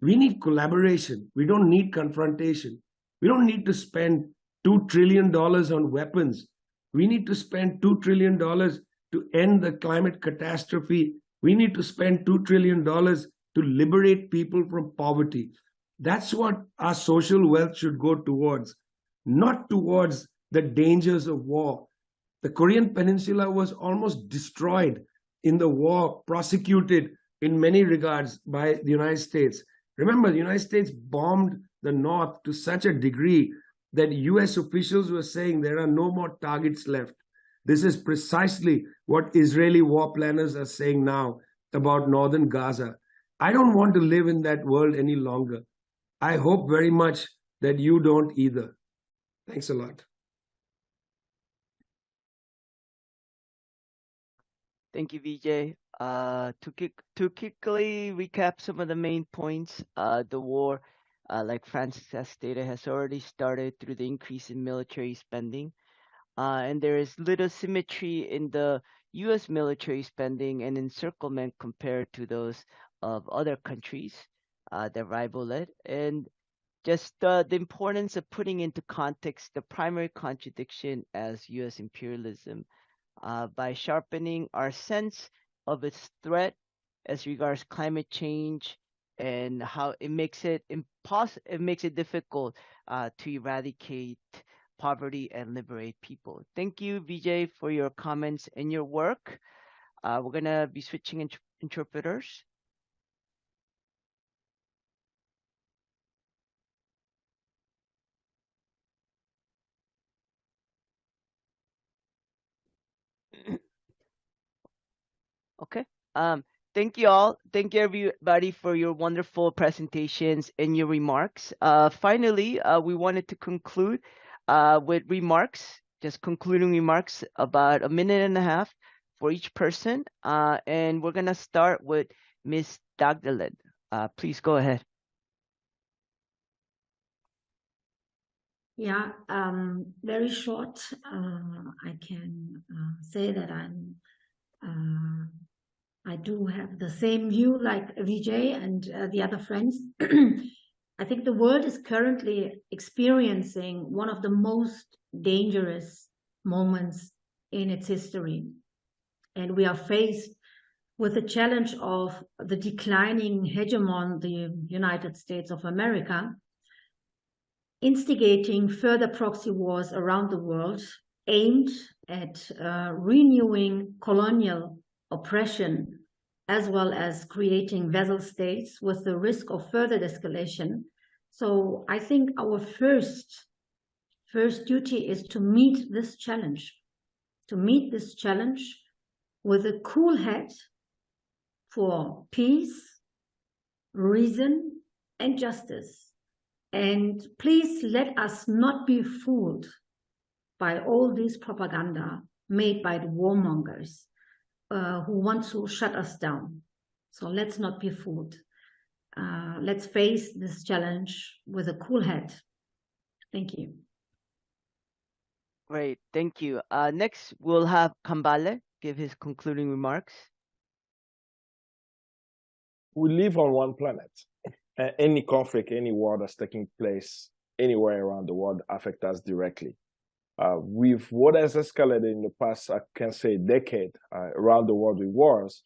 We need collaboration. We don't need confrontation. We don't need to spend $2 trillion on weapons. We need to spend $2 trillion to end the climate catastrophe. We need to spend $2 trillion to liberate people from poverty. That's what our social wealth should go towards, not towards the dangers of war. The Korean Peninsula was almost destroyed in the war, prosecuted in many regards by the United States. Remember, the United States bombed the North to such a degree that US officials were saying there are no more targets left. This is precisely what Israeli war planners are saying now about northern Gaza. I don't want to live in that world any longer. I hope very much that you don't either. Thanks a lot. Thank you, Vijay. To quickly recap some of the main points, the war, like Francis has stated, has already started through the increase in military spending. And there is little symmetry in the U.S. military spending and encirclement compared to those of other countries that rival it. And just the importance of putting into context the primary contradiction as U.S. imperialism by sharpening our sense of its threat as regards climate change and how it makes it difficult to eradicate poverty and liberate people. Thank you, Vijay, for your comments and your work. We're gonna be switching interpreters. Okay. Thank you all. Thank you everybody for your wonderful presentations and your remarks. Finally, we wanted to conclude with remarks, just concluding remarks about a minute and a half for each person. And we're gonna start with Ms. Dagdelen. Please go ahead. Yeah, very short. I can say that I do have the same view like Vijay and the other friends. I think the world is currently experiencing one of the most dangerous moments in its history. And we are faced with the challenge of the declining hegemon, the United States of America, instigating further proxy wars around the world aimed at renewing colonial oppression, as well as creating vassal states with the risk of further escalation. So I think our first duty is to meet this challenge, with a cool head for peace, reason, and justice. And please let us not be fooled by all this propaganda made by the warmongers who want to shut us down. So let's not be fooled. Let's face this challenge with a cool head. Thank you. Great, thank you. Next, we'll have Kambale give his concluding remarks. We live on one planet. Any conflict, any war that's taking place anywhere around the world affects us directly. With what has escalated in the past, I can say decade around the world with wars,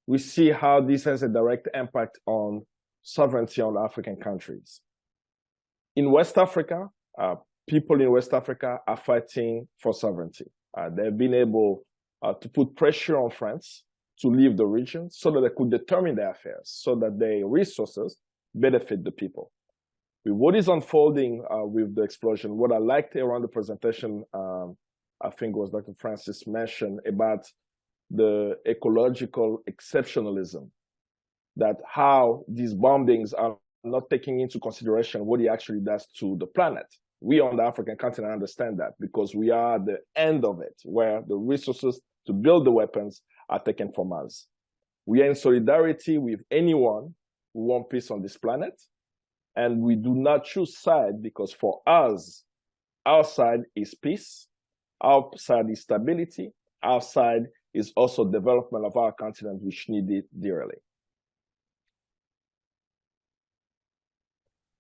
we see how this has a direct impact on sovereignty on African countries. In West Africa, people in West Africa are fighting for sovereignty. They've been able to put pressure on France to leave the region so that they could determine their affairs, so that their resources benefit the people. With what is unfolding with the explosion, what I liked around the presentation, I think was Dr. Francis mentioned about the ecological exceptionalism, that how these bombings are not taking into consideration what it actually does to the planet. We on the African continent understand that because we are at the end of it, where the resources to build the weapons are taken from us. We are in solidarity with anyone who wants peace on this planet. And we do not choose side because for us, our side is peace, our side is stability, our side is also development of our continent, which need it dearly.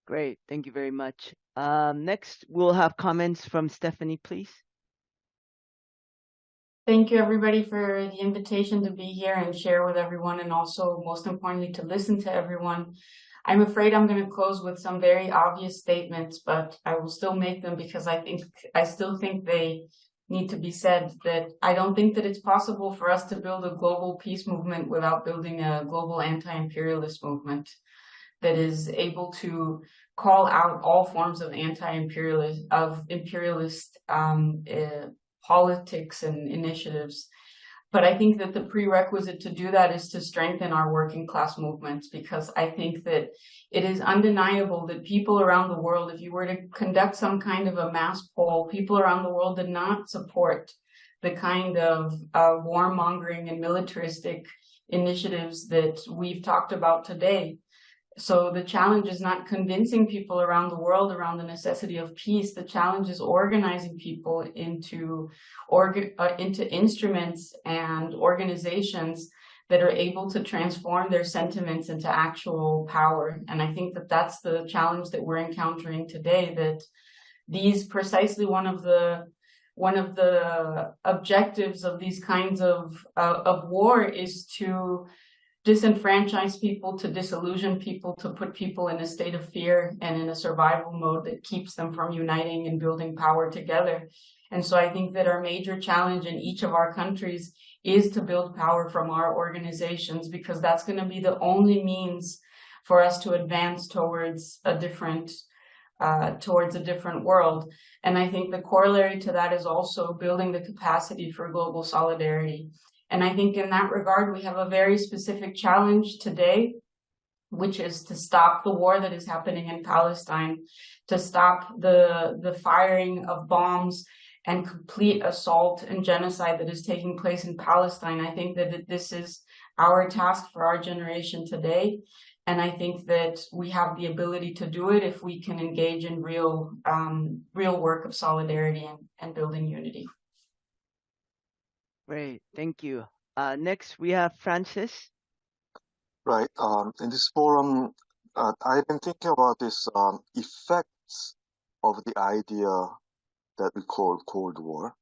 Great, thank you very much. Next, we'll have comments from Stephanie, please. Thank you, everybody, for the invitation to be here and share with everyone, and also, most importantly, to listen to everyone. I'm afraid I'm going to close with some very obvious statements, but I will still make them because I still think they need to be said. That I don't think that it's possible for us to build a global peace movement without building a global anti-imperialist movement that is able to call out all forms of imperialist politics and initiatives. But I think that the prerequisite to do that is to strengthen our working class movements, because I think that it is undeniable that people around the world, if you were to conduct some kind of a mass poll, people around the world did not support the kind of warmongering and militaristic initiatives that we've talked about today. So the challenge is not convincing people around the world around the necessity of peace. The challenge is organizing people into instruments and organizations that are able to transform their sentiments into actual power. And I think that that's the challenge that we're encountering today, that these precisely one of the objectives of these kinds of war is to disenfranchise people, to disillusion people, to put people in a state of fear and in a survival mode that keeps them from uniting and building power together. And so I think that our major challenge in each of our countries is to build power from our organizations, because that's going to be the only means for us to advance towards a different world. And I think the corollary to that is also building the capacity for global solidarity. And I think in that regard, we have a very specific challenge today, which is to stop the war that is happening in Palestine, to stop the firing of bombs and complete assault and genocide that is taking place in Palestine. I think that this is our task for our generation today. And I think that we have the ability to do it if we can engage in real work of solidarity and building unity. Great, thank you. Next, we have Francis. Right. In this forum, I've been thinking about this effects of the idea that we call Cold War.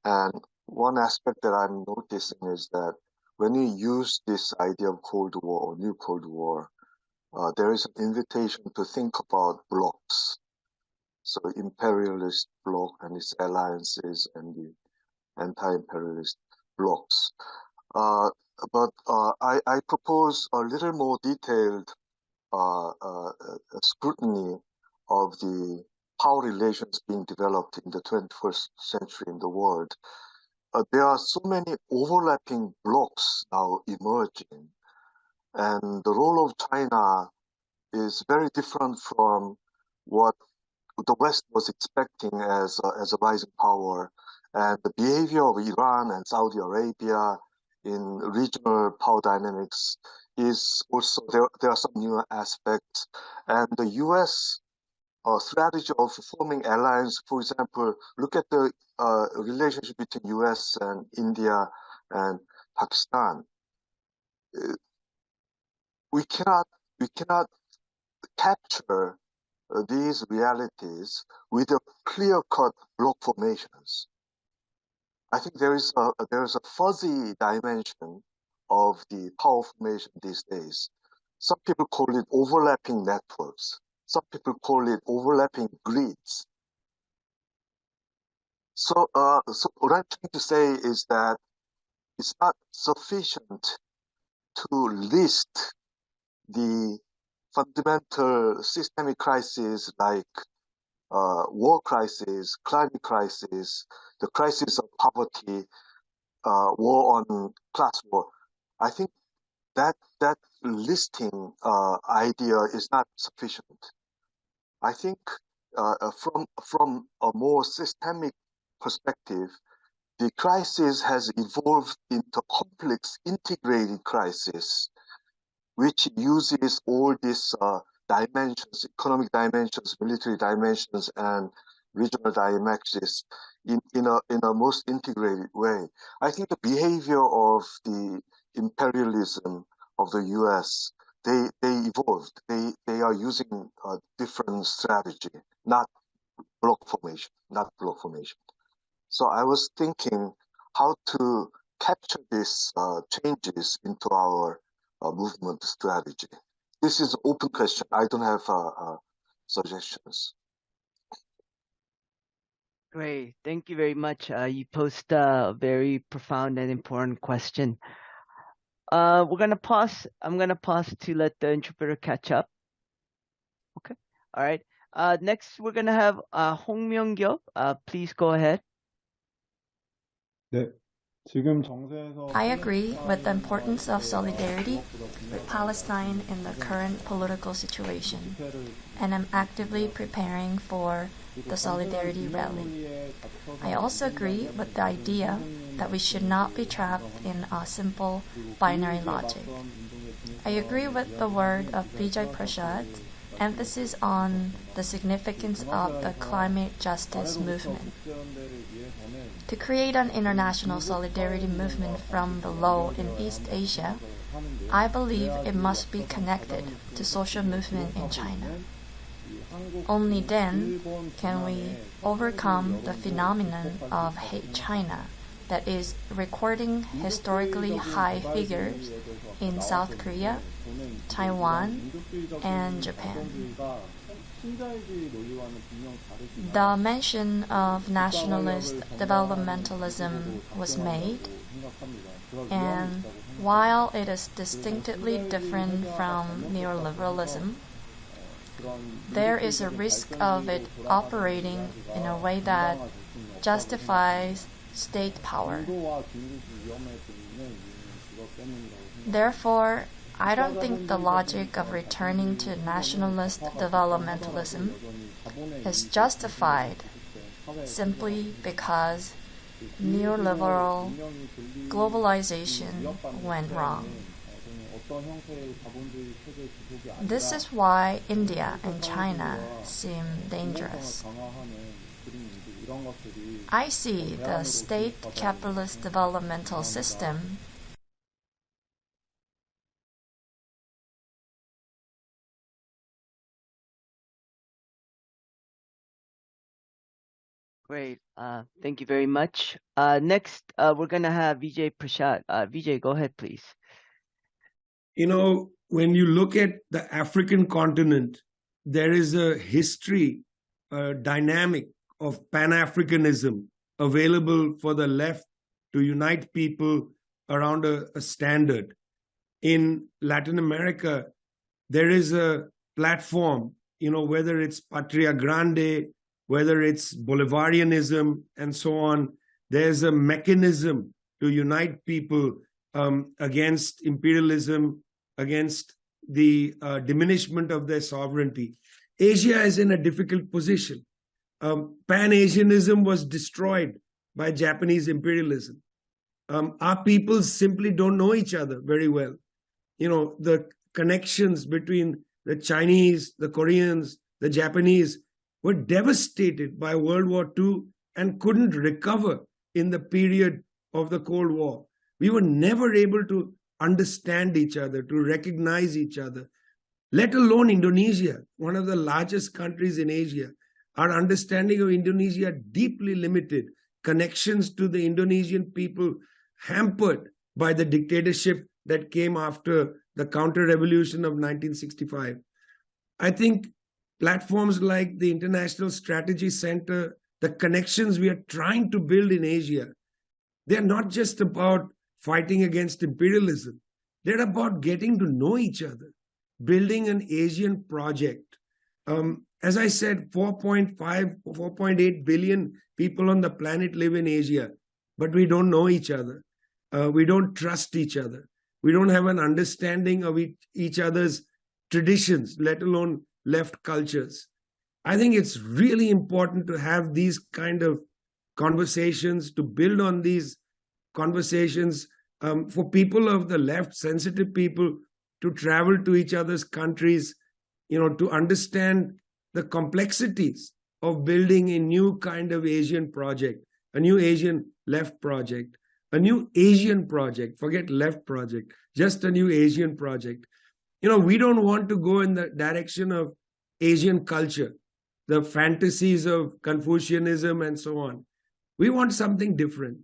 And one aspect that I'm noticing is that when you use this idea of Cold War or New Cold War, there is an invitation to think about blocs. So imperialist bloc and its alliances and the anti-imperialist blocs. But I propose a little more detailed scrutiny of the power relations being developed in the 21st century in the world. There are so many overlapping blocs now emerging, and the role of China is very different from what the West was expecting as a rising power. And the behavior of Iran and Saudi Arabia in regional power dynamics is also, there are some new aspects. And the US strategy of forming alliance, for example, look at the relationship between US and India and Pakistan. We cannot capture these realities with a clear-cut bloc formations. I think there is a fuzzy dimension of the power formation these days. Some people call it overlapping networks. Some people call it overlapping grids. So what I'm trying to say is that it's not sufficient to list the fundamental systemic crises like war crisis, climate crisis, the crisis of poverty, war on class war. I think that listing idea is not sufficient. I think from a more systemic perspective, the crisis has evolved into complex integrated crisis, which uses all these dimensions, economic dimensions, military dimensions, and regional dimensions in a most integrated way. I think the behavior of the imperialism of the US, they evolved. They are using a different strategy, not bloc formation. So I was thinking how to capture these changes into our movement strategy. This is an open question. I don't have suggestions. Great, thank you very much. You posed a very profound and important question. We're gonna pause. I'm gonna pause to let the interpreter catch up. Okay. All right. Next, we're gonna have Myung-gyo. Please go ahead. 네, 지금 정세에서 I agree with the importance of solidarity with Palestine in the current political situation, and I'm actively preparing for the solidarity rally. I also agree with the idea that we should not be trapped in a simple binary logic. I agree with the word of Vijay Prashad, emphasis on the significance of the climate justice movement. To create an international solidarity movement from below in East Asia, I believe it must be connected to social movement in China. Only then can we overcome the phenomenon of hate China that is recording historically high figures in South Korea, Taiwan, and Japan. The mention of nationalist developmentalism was made, and while it is distinctly different from neoliberalism, there is a risk of it operating in a way that justifies state power. Therefore, I don't think the logic of returning to nationalist developmentalism is justified simply because neoliberal globalization went wrong. This is why India and China seem dangerous. I see the state capitalist developmental system Great. Thank you very much. Next, we're going to have Vijay Prashad. Vijay, go ahead, please. You know, when you look at the African continent, there is a history, a dynamic of Pan-Africanism available for the left to unite people around a standard. In Latin America, there is a platform, you know, whether it's Patria Grande, whether it's Bolivarianism and so on, there's a mechanism to unite people against imperialism, against the diminishment of their sovereignty. Asia is in a difficult position. Pan-Asianism was destroyed by Japanese imperialism. Our people simply don't know each other very well. You know, the connections between the Chinese, the Koreans, the Japanese were devastated by World War II and couldn't recover in the period of the Cold War. We were never able to understand each other, to recognize each other, let alone Indonesia, one of the largest countries in Asia. Our understanding of Indonesia deeply limited, connections to the Indonesian people hampered by the dictatorship that came after the counter-revolution of 1965. I think platforms like the International Strategy Center, the connections we are trying to build in Asia, they're not just about fighting against imperialism. They're about getting to know each other, building an Asian project. As I said, 4.5, 4.8 billion people on the planet live in Asia, but we don't know each other. We don't trust each other. We don't have an understanding of each other's traditions, let alone left cultures. I think it's really important to have these kind of conversations, to build on these conversations for people of the left, sensitive people, to travel to each other's countries, you know, to understand the complexities of building a new kind of Asian project, a new Asian left project, a new Asian project, forget left project, just a new Asian project. You know, we don't want to go in the direction of Asian culture, the fantasies of Confucianism and so on. We want something different.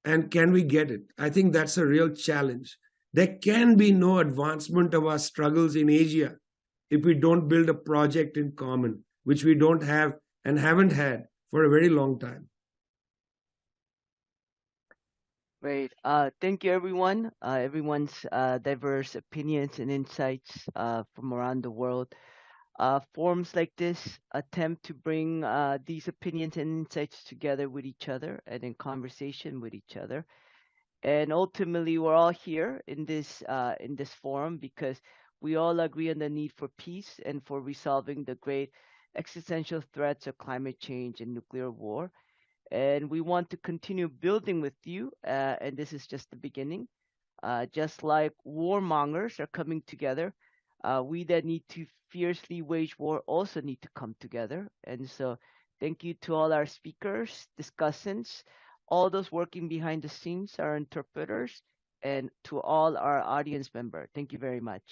And can we get it? I think that's a real challenge. There can be no advancement of our struggles in Asia if we don't build a project in common, which we don't have and haven't had for a very long time. Great. Thank you, everyone. Everyone's diverse opinions and insights from around the world. Forums like this attempt to bring these opinions and insights together with each other and in conversation with each other. And ultimately, we're all here in this forum because we all agree on the need for peace and for resolving the great existential threats of climate change and nuclear war. And we want to continue building with you, and this is just the beginning. Just like warmongers are coming together, we that need to fiercely wage war also need to come together. And so thank you to all our speakers, discussants, all those working behind the scenes, our interpreters, and to all our audience members. Thank you very much.